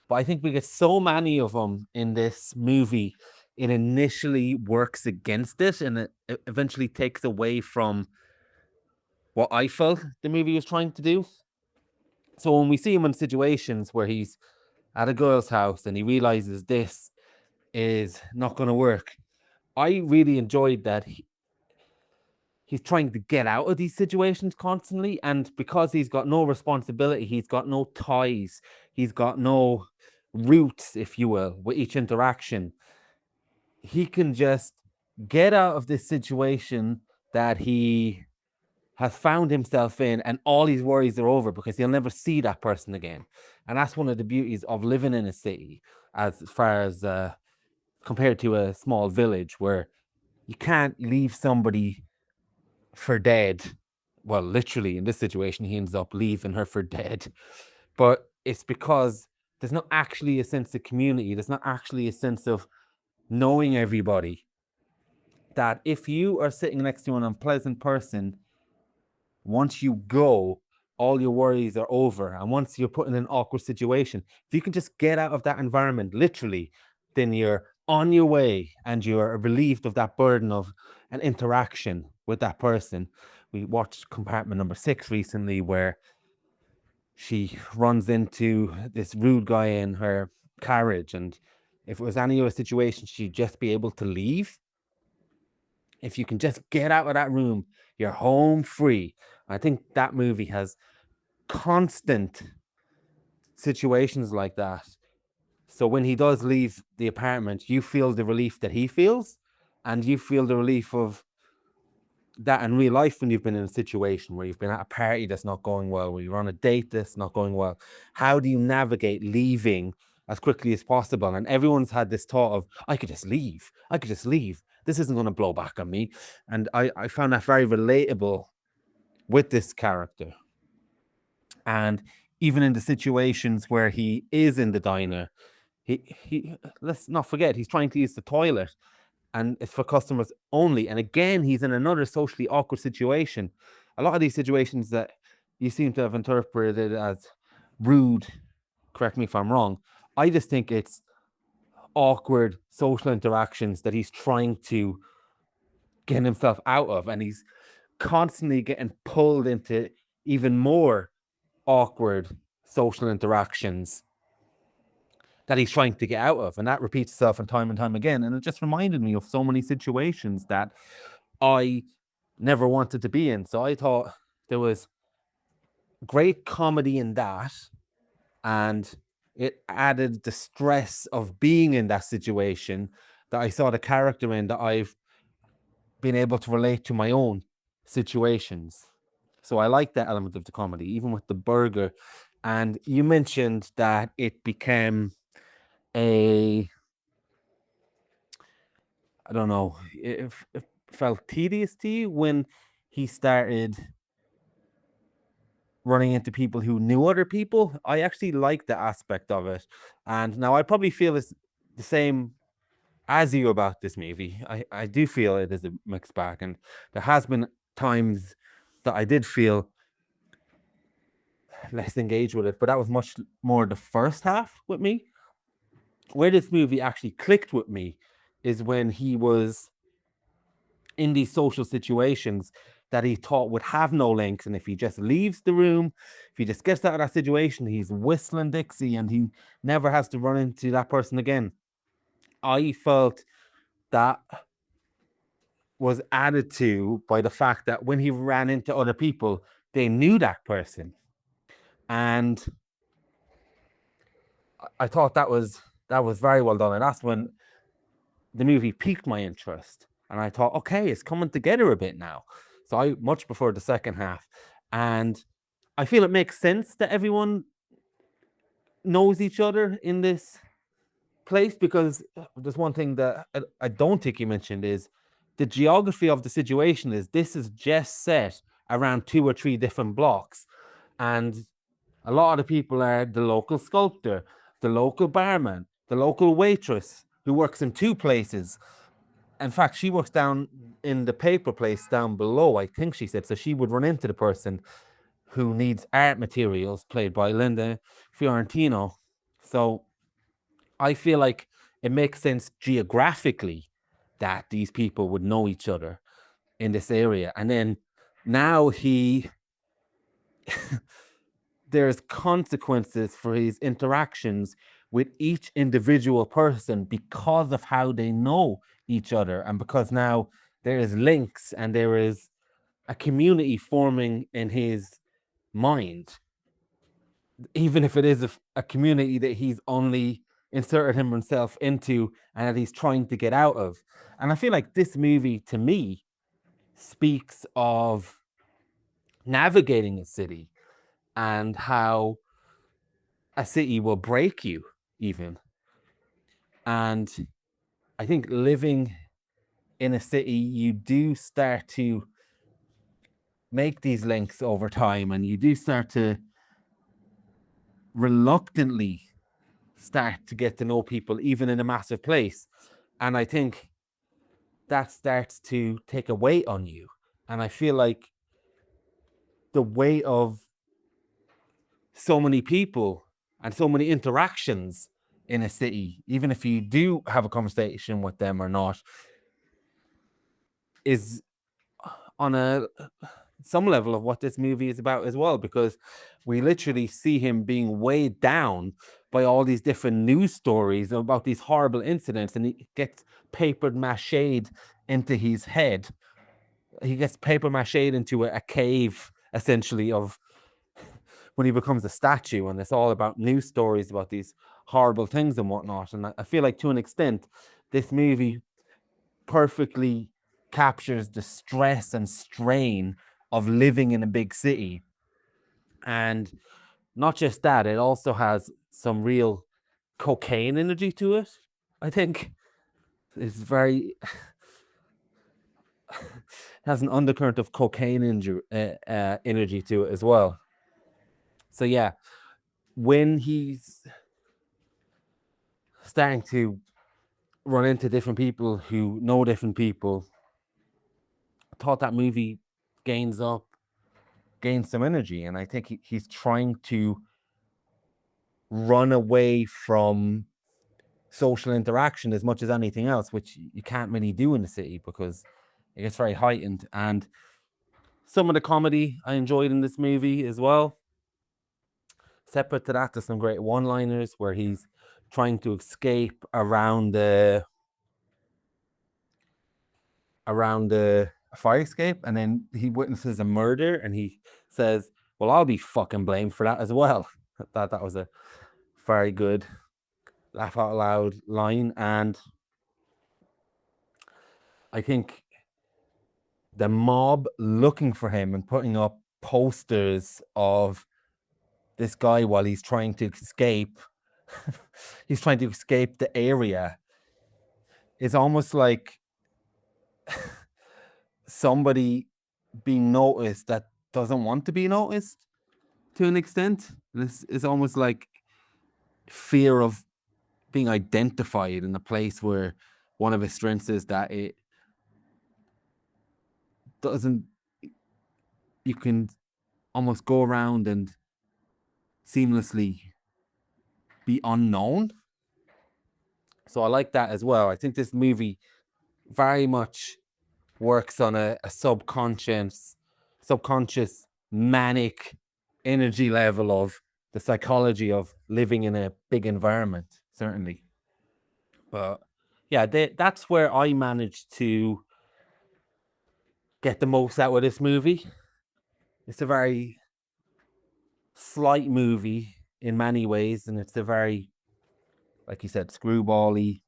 But I think we get so many of them in this movie, it initially works against it and it eventually takes away from what I felt the movie was trying to do. So when we see him in situations where he's at a girl's house and he realizes this is not going to work, I really enjoyed that he's trying to get out of these situations constantly. And because he's got no responsibility, he's got no ties, he's got no roots, if you will, with each interaction, he can just get out of this situation that he has found himself in, and all his worries are over because he'll never see that person again. And that's one of the beauties of living in a city, as far as compared to a small village where you can't leave somebody for dead. Well, literally in this situation, he ends up leaving her for dead. But it's because there's not actually a sense of community. There's not actually a sense of knowing everybody. That if you are sitting next to an unpleasant person, once you go, all your worries are over. And once you're put in an awkward situation, if you can just get out of that environment, literally, then you're on your way and you're relieved of that burden of an interaction with that person. We watched Compartment Number 6 recently, where she runs into this rude guy in her carriage, and if it was any other situation, she'd just be able to leave. If you can just get out of that room, you're home free. I think that movie has constant situations like that. So when he does leave the apartment, you feel the relief that he feels, and you feel the relief of that in real life when you've been in a situation where you've been at a party that's not going well, where you're on a date that's not going well. How do you navigate leaving as quickly as possible? And everyone's had this thought of, I could just leave. I could just leave. This isn't going to blow back on me. And I found that very relatable with this character. And even in the situations where he is in the diner, he let's not forget, he's trying to use the toilet and it's for customers only. And again, he's in another socially awkward situation. A lot of these situations that you seem to have interpreted as rude, correct me if I'm wrong, I just think it's awkward social interactions that he's trying to get himself out of, and he's constantly getting pulled into even more awkward social interactions that he's trying to get out of, and that repeats itself and time again. And it just reminded me of so many situations that I never wanted to be in. So I thought there was great comedy in that, and it added the stress of being in that situation that I saw the character in, that I've been able to relate to my own situations. So I like that element of the comedy, even with the burger. And you mentioned that it became I don't know, it felt tedious to you when he started running into people who knew other people. I actually like the aspect of it. And now I probably feel it's the same as you about this movie. I do feel it is a mixed bag. And there has been times that I did feel less engaged with it, but that was much more the first half with me. Where this movie actually clicked with me is when he was in these social situations that he thought would have no links, and if he just leaves the room, if he just gets out of that situation, he's whistling Dixie and he never has to run into that person again. I felt that was added to by the fact that when he ran into other people, they knew that person. And I thought that was very well done. And that's when the movie piqued my interest, and I thought, okay, it's coming together a bit now. So I much prefer the second half, and I feel it makes sense that everyone knows each other in this place, because there's one thing that I don't think you mentioned is the geography of the situation. Is this is just set around 2 or 3 different blocks, and a lot of the people are the local sculptor, the local barman, the local waitress who works in 2 places. In fact, she works down in the paper place down below, I think she said. So she would run into the person who needs art materials, played by Linda Fiorentino. So I feel like it makes sense geographically that these people would know each other in this area. And then now there's consequences for his interactions with each individual person because of how they know each other, and because now there is links and there is a community forming in his mind, even if it is a community that he's only inserted himself into and that he's trying to get out of. And I feel like this movie, to me, speaks of navigating a city and how a city will break you, even. And I think living in a city, you do start to make these links over time, and you do start to reluctantly start to get to know people, even in a massive place. And I think that starts to take a weight on you. And I feel like the weight of so many people and so many interactions in a city, even if you do have a conversation with them or not, is on some level of what this movie is about as well, because we literally see him being weighed down by all these different news stories about these horrible incidents, and he gets paper mache'd into his head. He gets paper mache'd into a cave, essentially, of when he becomes a statue, and it's all about news stories about these horrible things and whatnot. And I feel like, to an extent, this movie perfectly captures the stress and strain of living in a big city. And not just that, it also has some real cocaine energy to it. I think it's very has an undercurrent of cocaine energy to it as well. So yeah, when he's starting to run into different people who know different people, I thought that movie gains some energy, and I think he's trying to run away from social interaction as much as anything else, which you can't really do in the city because it gets very heightened. And some of the comedy I enjoyed in this movie as well. Separate to that, there's some great one-liners where he's trying to escape around the fire escape, and then he witnesses a murder, and he says, "Well, I'll be fucking blamed for that as well." That was a very good laugh out loud line. And I think the mob looking for him and putting up posters of this guy while he's trying to escape he's trying to escape the area, is almost like somebody being noticed that doesn't want to be noticed, to an extent. This is almost like fear of being identified in a place where one of his strengths is that it doesn't, you can almost go around and seamlessly be unknown. So I like that as well. I think this movie very much works on a subconscious manic energy level of the psychology of living in a big environment, certainly. But yeah, that's where I managed to get the most out of this movie. It's a very slight movie in many ways, and it's a very, like you said, screwball-y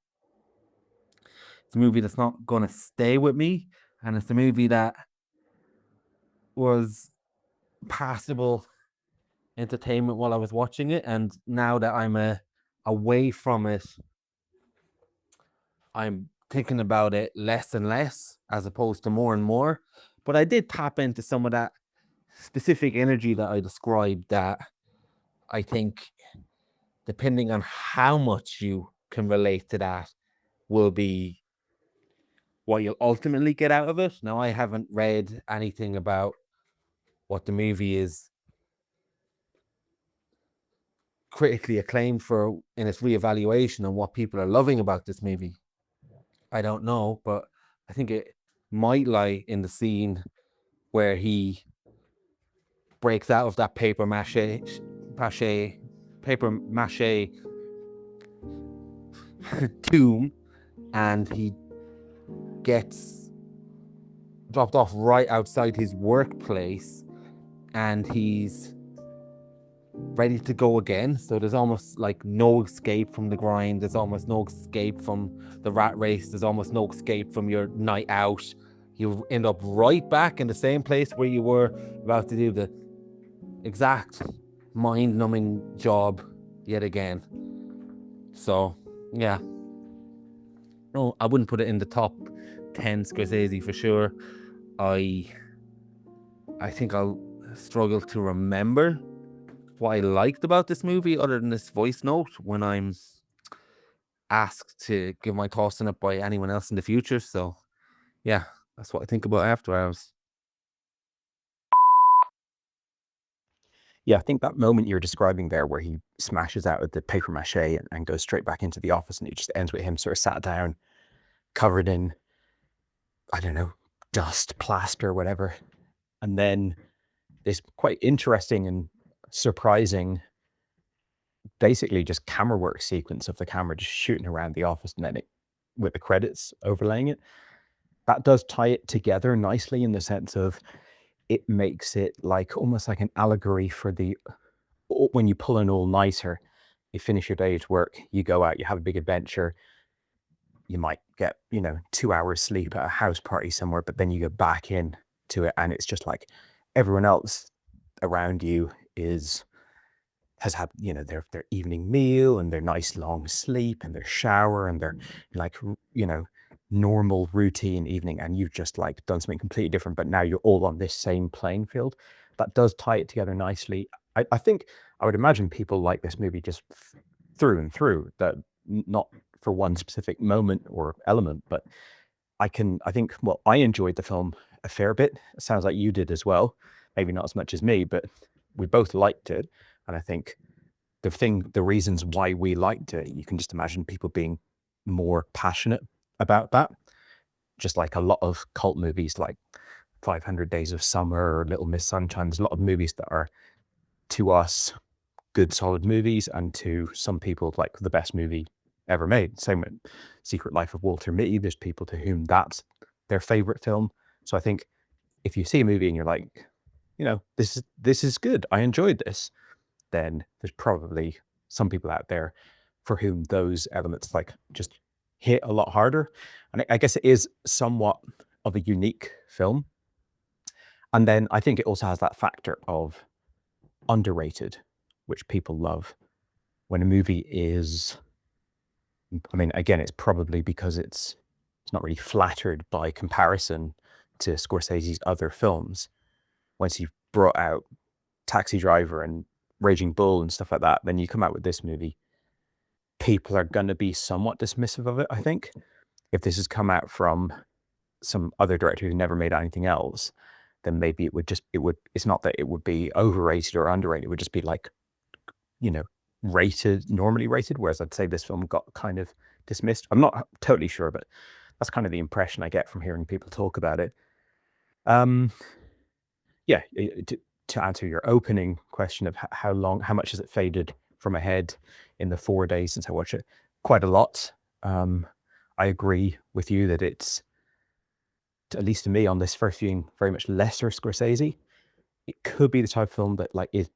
It's a movie that's not going to stay with me, and it's a movie that was passable entertainment while I was watching it, and now that I'm away from it, I'm thinking about it less and less as opposed to more and more. But I did tap into some of that specific energy that I described, that I think, depending on how much you can relate to that, will be what you'll ultimately get out of it. Now, I haven't read anything about what the movie is critically acclaimed for in its reevaluation and what people are loving about this movie. I don't know, but I think it might lie in the scene where he breaks out of that paper mache tomb, and he gets dropped off right outside his workplace, and he's ready to go again. So there's almost like no escape from the grind. There's almost no escape from the rat race. There's almost no escape from your night out. You end up right back in the same place where you were about to do the exact mind-numbing job yet again. So yeah, no, I wouldn't put it in the top 10 Scorsese for sure. I think I'll struggle to remember what I liked about this movie other than this voice note when I'm asked to give my thoughts on it by anyone else in the future. So yeah, that's what I think about After Hours. Yeah, I think that moment you're describing there where he smashes out of the paper mache and goes straight back into the office, and it just ends with him sort of sat down, covered in, I don't know, dust, plaster, whatever. And then this quite interesting and surprising, basically just camera work sequence of the camera just shooting around the office, and then it with the credits overlaying it. That does tie it together nicely in the sense of it makes it like almost like an allegory for when you pull an all-nighter, you finish your day's work, you go out, you have a big adventure, you might get, 2 hours sleep at a house party somewhere, but then you go back in to it, and it's just like everyone else around you has had, their evening meal and their nice long sleep and their shower and their like, normal routine evening, and you've just like done something completely different, but now you're all on this same playing field. That does tie it together nicely. I think I would imagine people like this movie just through and through, that not for one specific moment or element, but I think, well, I enjoyed the film a fair bit. It sounds like you did as well. Maybe not as much as me, but we both liked it. And I think the reasons why we liked it, you can just imagine people being more passionate about that. Just like a lot of cult movies like 500 Days of Summer or Little Miss Sunshine, there's a lot of movies that are, to us, good solid movies, and to some people like the best movie ever made. Same with Secret Life of Walter Mitty. There's people to whom that's their favorite film. So I think if you see a movie and you're like, this is good, I enjoyed this, then there's probably some people out there for whom those elements like just hit a lot harder. And I guess it is somewhat of a unique film. And then I think it also has that factor of underrated, which people love. When a movie is, again, it's probably because it's not really flattered by comparison to Scorsese's other films. Once you've brought out Taxi Driver and Raging Bull and stuff like that, then you come out with this movie, people are going to be somewhat dismissive of it, I think. If this has come out from some other director who never made anything else, then maybe it's not that it would be overrated or underrated, it would just be like, normally rated, whereas I'd say this film got kind of dismissed. I'm not totally sure, but that's kind of the impression I get from hearing people talk about it. Yeah, to answer your opening question of how much has it faded from my head in the 4 days since I watched it, quite a lot. I agree with you that it's, at least to me on this first viewing, very much lesser Scorsese. It could be the type of film that like is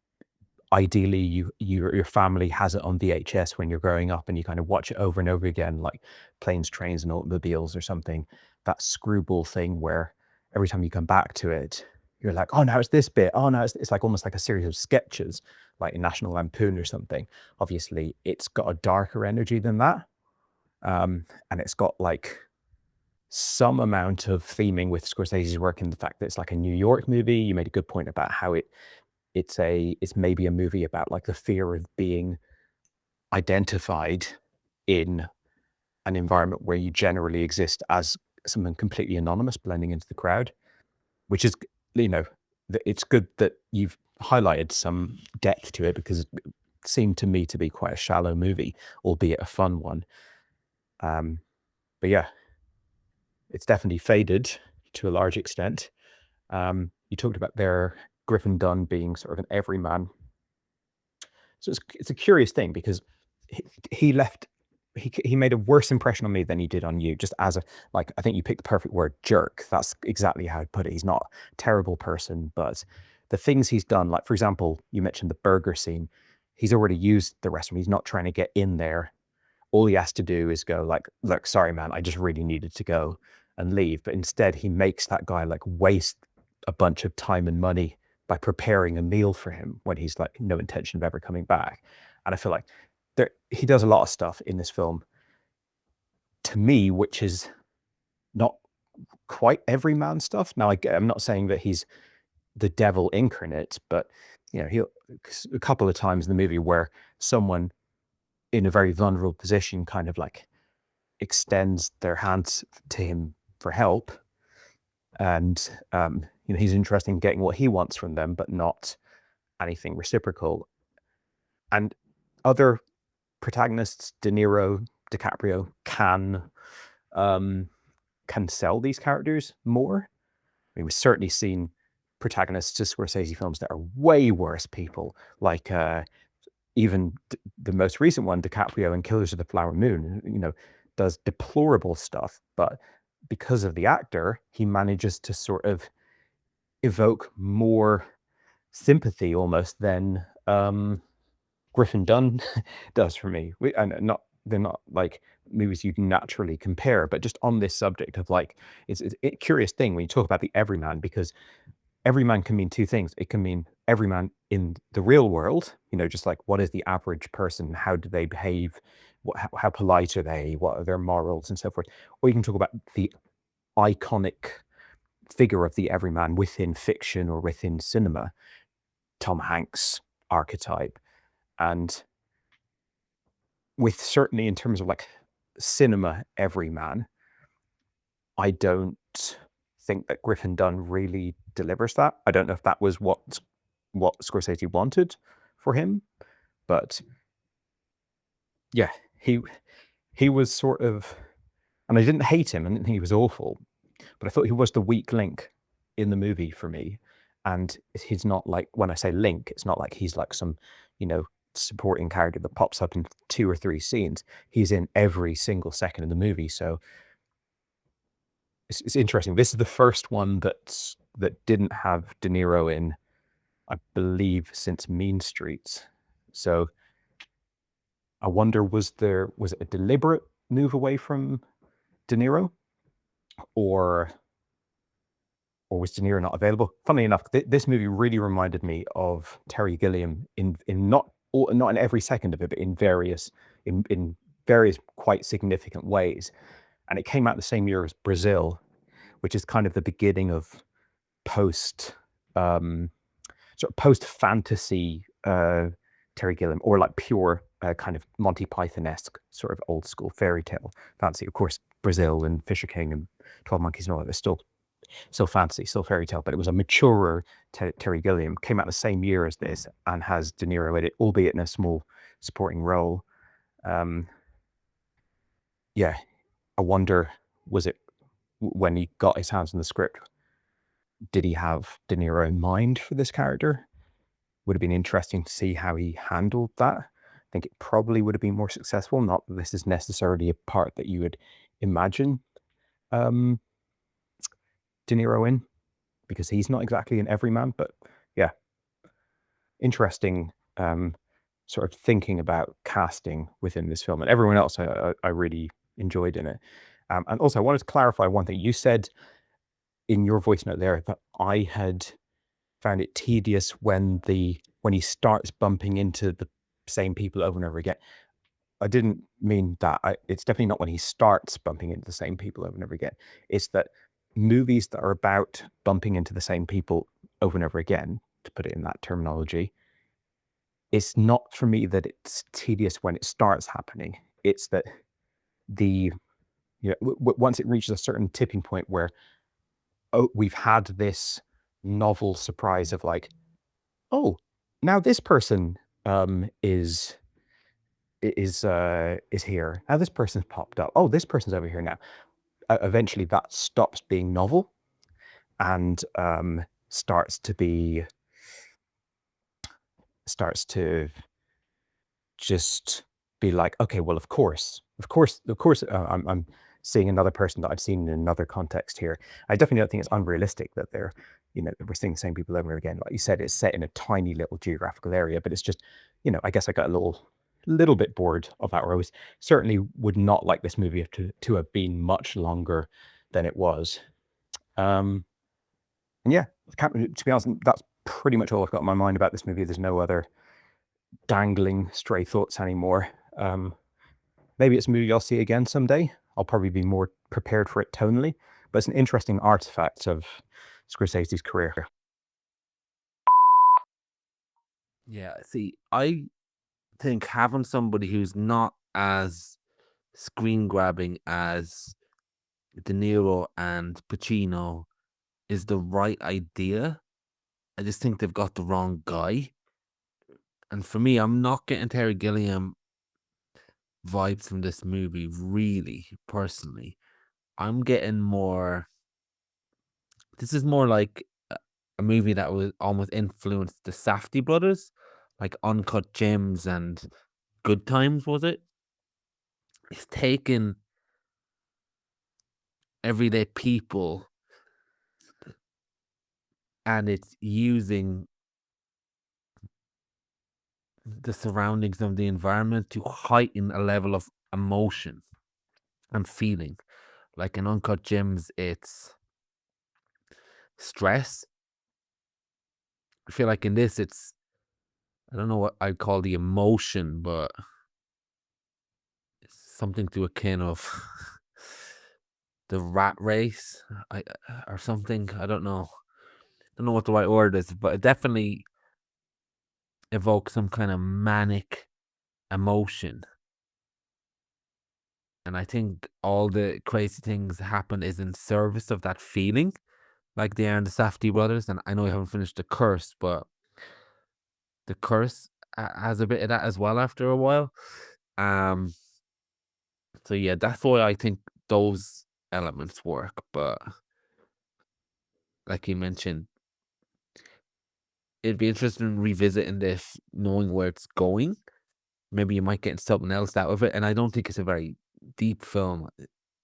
ideally your family has it on VHS when you're growing up and you kind of watch it over and over again, like Planes, Trains and Automobiles or something. That screwball thing where every time you come back to it, you're like, oh, now it's this bit. Oh, no, it's like almost like a series of sketches, like in National Lampoon or something. Obviously, it's got a darker energy than that. And it's got like some amount of theming with Scorsese's work in the fact that it's like a New York movie. You made a good point about how it's maybe a movie about like the fear of being identified in an environment where you generally exist as someone completely anonymous blending into the crowd, which is, you know, it's good that you've highlighted some depth to it, because it seemed to me to be quite a shallow movie, albeit a fun one. But yeah, it's definitely faded to a large extent. You talked about there Griffin Dunne being sort of an everyman. So it's a curious thing, because he made a worse impression on me than he did on you, just as a, like, I think you picked the perfect word, jerk. That's exactly how I'd put it. He's not a terrible person, but the things he's done, like, for example, you mentioned the burger scene. He's already used the restaurant. He's not trying to get in there. All he has to do is go like, look, sorry, man, I just really needed to go, and leave. But instead he makes that guy like waste a bunch of time and money by preparing a meal for him when he's like no intention of ever coming back. And I feel like he does a lot of stuff in this film, to me, which is not quite everyman stuff. Now, I'm not saying that he's the devil incarnate, but you know, a couple of times in the movie where someone in a very vulnerable position kind of like extends their hands to him for help, and you know, he's interested in getting what he wants from them, but not anything reciprocal. And other protagonists, De Niro, DiCaprio, can sell these characters more. I mean, we've certainly seen protagonists to Scorsese films that are way worse people, like even the most recent one, DiCaprio in Killers of the Flower Moon, you know, does deplorable stuff, but because of the actor, he manages to sort of evoke more sympathy almost than Griffin Dunne does for me. And they're not like movies you naturally compare, but just on this subject of like, it's a curious thing when you talk about the everyman, because everyman can mean two things. It can mean everyman in the real world, you know, just like what is the average person? How do they behave? How polite are they? What are their morals and so forth? Or you can talk about the iconic figure of the everyman within fiction or within cinema, Tom Hanks archetype. And with certainly in terms of like cinema everyman, I don't think that Griffin Dunne really delivers that. I don't know if that was what Scorsese wanted for him, but yeah, he was sort of, and I didn't hate him, I didn't think he was awful, but I thought he was the weak link in the movie for me. And he's not like, when I say link, it's not like he's like some, you know, supporting character that pops up in 2 or 3 scenes. He's in every single second of the movie. So it's interesting. This is the first one that didn't have De Niro in, I believe, since Mean Streets. So I wonder, was it a deliberate move away from De Niro, or was De Niro not available? Funnily enough, this movie really reminded me of Terry Gilliam in not in every second of it, but in various quite significant ways. And it came out the same year as Brazil, which is kind of the beginning of post fantasy Terry Gilliam, or like pure kind of Monty Python-esque sort of old school fairy tale fantasy. Of course, Brazil and Fisher King and 12 Monkeys and all that is still fantasy, still fairy tale, but it was a maturer Terry Gilliam. Came out the same year as this and has De Niro in it, albeit in a small supporting role. Yeah, I wonder, was it when he got his hands on the script, did he have De Niro in mind for this character? Would have been interesting to see how he handled that. I think it probably would have been more successful. Not that this is necessarily a part that you would imagine De Niro in, because he's not exactly an everyman, but yeah, interesting sort of thinking about casting within this film, and everyone else I really enjoyed in it. And also, I wanted to clarify one thing. You said in your voice note there that I had found it tedious when he starts bumping into the same people over and over again. I didn't mean that. It's definitely not when he starts bumping into the same people over and over again. It's that movies that are about bumping into the same people over and over again, to put it in that terminology, it's not for me that it's tedious when it starts happening. It's that once it reaches a certain tipping point where, oh, we've had this novel surprise of like, oh, now this person is here. Now this person's popped up. Oh, this person's over here now. Eventually, that stops being novel and starts to just be like, okay, well, of course, I'm seeing another person that I've seen in another context here. I definitely don't think it's unrealistic that we're seeing the same people over and over again. Like you said, it's set in a tiny little geographical area, but it's just, I guess I got a little bit bored of that, or I was certainly would not like this movie to have been much longer than it was. And yeah, to be honest, that's pretty much all I've got in my mind about this movie. There's no other dangling stray thoughts anymore. Maybe it's a movie I'll see again someday. I'll probably be more prepared for it tonally, but it's an interesting artifact of Scorsese's career. Yeah, see, I think having somebody who's not as screen grabbing as De Niro and Pacino is the right idea. I just think they've got the wrong guy. And for me, I'm not getting Terry Gilliam vibes from this movie, really, personally. I'm getting more. This is more like a movie that was almost influenced the Safdie brothers, like Uncut Gems and Good Times, was it? It's taken everyday people and it's using the surroundings of the environment to heighten a level of emotion and feeling. Like in Uncut Gems, it's stress. I feel like in this, I don't know what I'd call the emotion, but it's something to akin of the rat race, or something. I don't know. I don't know what the right word is, but it definitely evokes some kind of manic emotion. And I think all the crazy things happen is in service of that feeling, like they are in the Safdie brothers. And I know I haven't finished The Curse, but The Curse has a bit of that as well after a while. So yeah, that's why I think those elements work. But like you mentioned, it'd be interesting revisiting this, knowing where it's going. Maybe you might get something else out of it. And I don't think it's a very deep film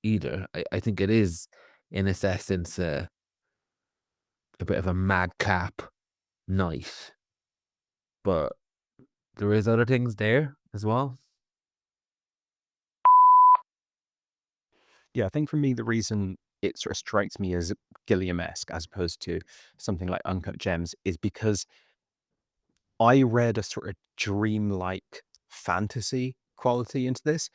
either. I think it is, in its essence, a bit of a madcap night. But there is other things there as well. Yeah, I think for me, the reason it sort of strikes me as Gilliam-esque as opposed to something like Uncut Gems is because I read a sort of dreamlike fantasy quality into this.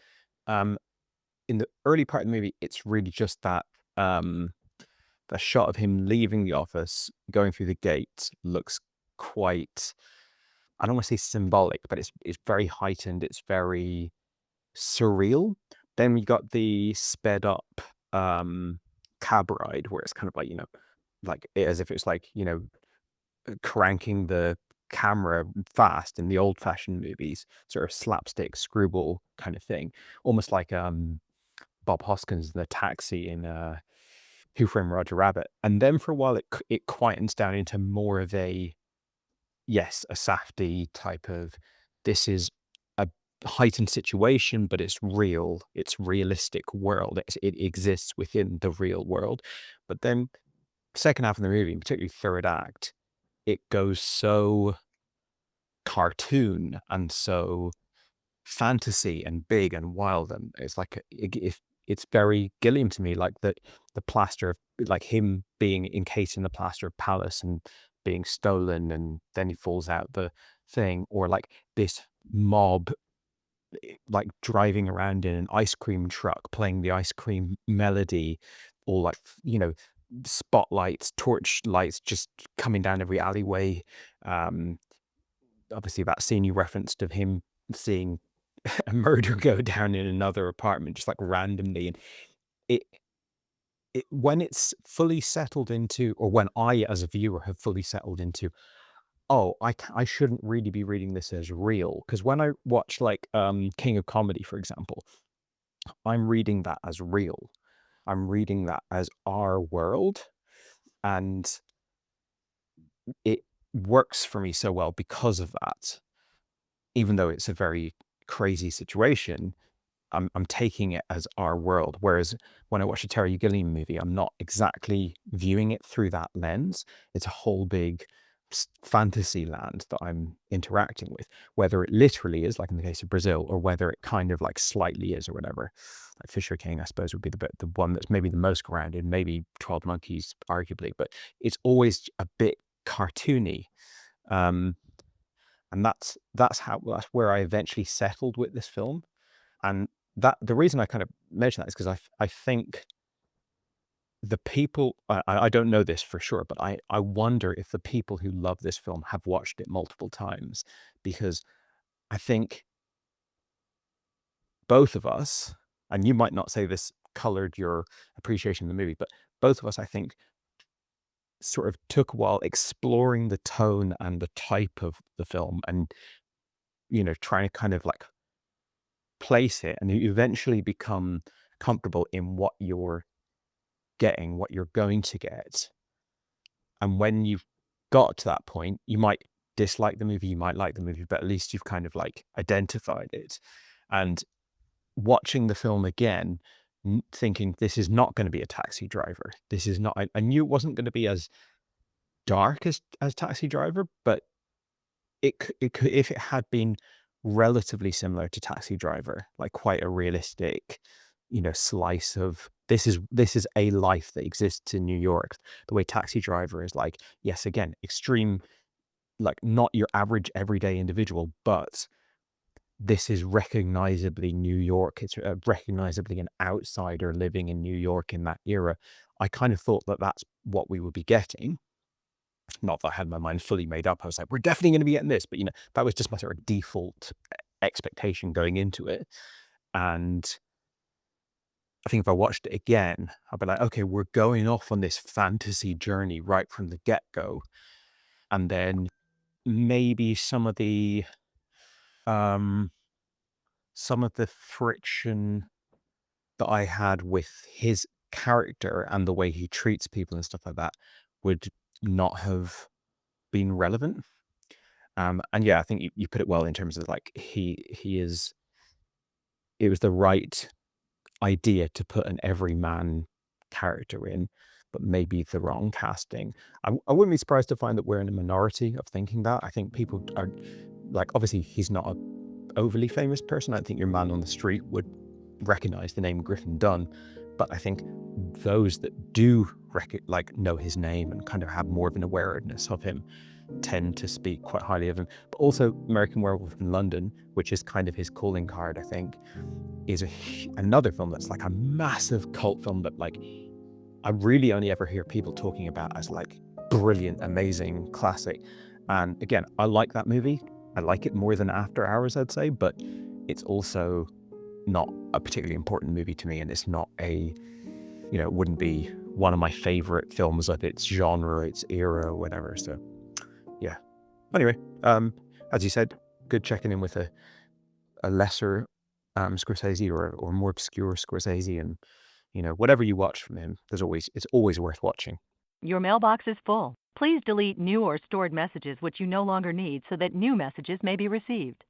In the early part of the movie, it's really just that the shot of him leaving the office, going through the gate looks quite, I don't want to say symbolic, but it's very heightened. It's very surreal. Then we got the sped up cab ride where it's kind of like, like as if it's like, cranking the camera fast in the old fashioned movies, sort of slapstick screwball kind of thing, almost like Bob Hoskins in The Taxi in Who Framed Roger Rabbit. And then for a while it quietens down into more of a Safdie type of, this is a heightened situation, but it's real, it's realistic world, it exists within the real world. But then second half of the movie, particularly third act, it goes so cartoon and so fantasy and big and wild, and it's like it's very Gilliam to me, like the plaster of, like him being encased in the plaster of Palace and being stolen, and then he falls out the thing, or like this mob like driving around in an ice cream truck playing the ice cream melody, or like spotlights, torch lights just coming down every alleyway. Obviously that scene you referenced of him seeing a murder go down in another apartment just like randomly, and it when it's fully settled into, or when I as a viewer have fully settled into, oh, I shouldn't really be reading this as real, because when I watch like King of Comedy, for example, I'm reading that as real. I'm reading that as our world, and it works for me so well because of that. Even though it's a very crazy situation, I'm taking it as our world. Whereas when I watch a Terry Gilliam movie, I'm not exactly viewing it through that lens. It's a whole big fantasy land that I'm interacting with, whether it literally is, like in the case of Brazil, or whether it kind of like slightly is or whatever. Like Fisher King, I suppose, would be the one that's maybe the most grounded, maybe 12 Monkeys, arguably, but it's always a bit cartoony. And that's where I eventually settled with this film. And that the reason I kind of mention that is because I think the people, I don't know this for sure, but I wonder if the people who love this film have watched it multiple times, because I think both of us, and you might not say this colored your appreciation of the movie, but both of us, I think, sort of took a while exploring the tone and the type of the film, and trying to kind of like place it, and you eventually become comfortable in what you're getting, what you're going to get. And when you've got to that point, you might dislike the movie, you might like the movie, but at least you've kind of like identified it. And watching the film again, thinking this is not going to be a Taxi Driver. This is not, I knew it wasn't going to be as dark as Taxi Driver, but it could, if it had been relatively similar to Taxi Driver, like quite a realistic, slice of this is a life that exists in New York. The way Taxi Driver is like, yes, again, extreme, like not your average everyday individual, but this is recognizably New York. It's recognizably an outsider living in New York in that era. I kind of thought that that's what we would be getting. Not that I had my mind fully made up. I was like, we're definitely going to be getting this, but that was just my sort of default expectation going into it. And I think if I watched it again, I'd be like, okay, we're going off on this fantasy journey right from the get-go. And then maybe some of the friction that I had with his character and the way he treats people and stuff like that would not have been relevant. And yeah, I think you put it well in terms of like it was the right idea to put an everyman character in, but maybe the wrong casting. I wouldn't be surprised to find that we're in a minority of thinking that. I think people are like, obviously he's not an overly famous person. I think your man on the street would recognize the name Griffin Dunn, but I think those that do know his name and kind of have more of an awareness of him tend to speak quite highly of him. But also American Werewolf in London, which is kind of his calling card, I think, is another film that's like a massive cult film that like I really only ever hear people talking about as like brilliant, amazing, classic. And again, I like that movie. I like it more than After Hours, I'd say, but it's also not a particularly important movie to me, and it's not a, it wouldn't be one of my favorite films of its genre, its era, or whatever. So yeah. Anyway, as you said, good checking in with a lesser Scorsese or more obscure Scorsese, and whatever you watch from him, it's always worth watching. Your mailbox is full. Please delete new or stored messages which you no longer need so that new messages may be received.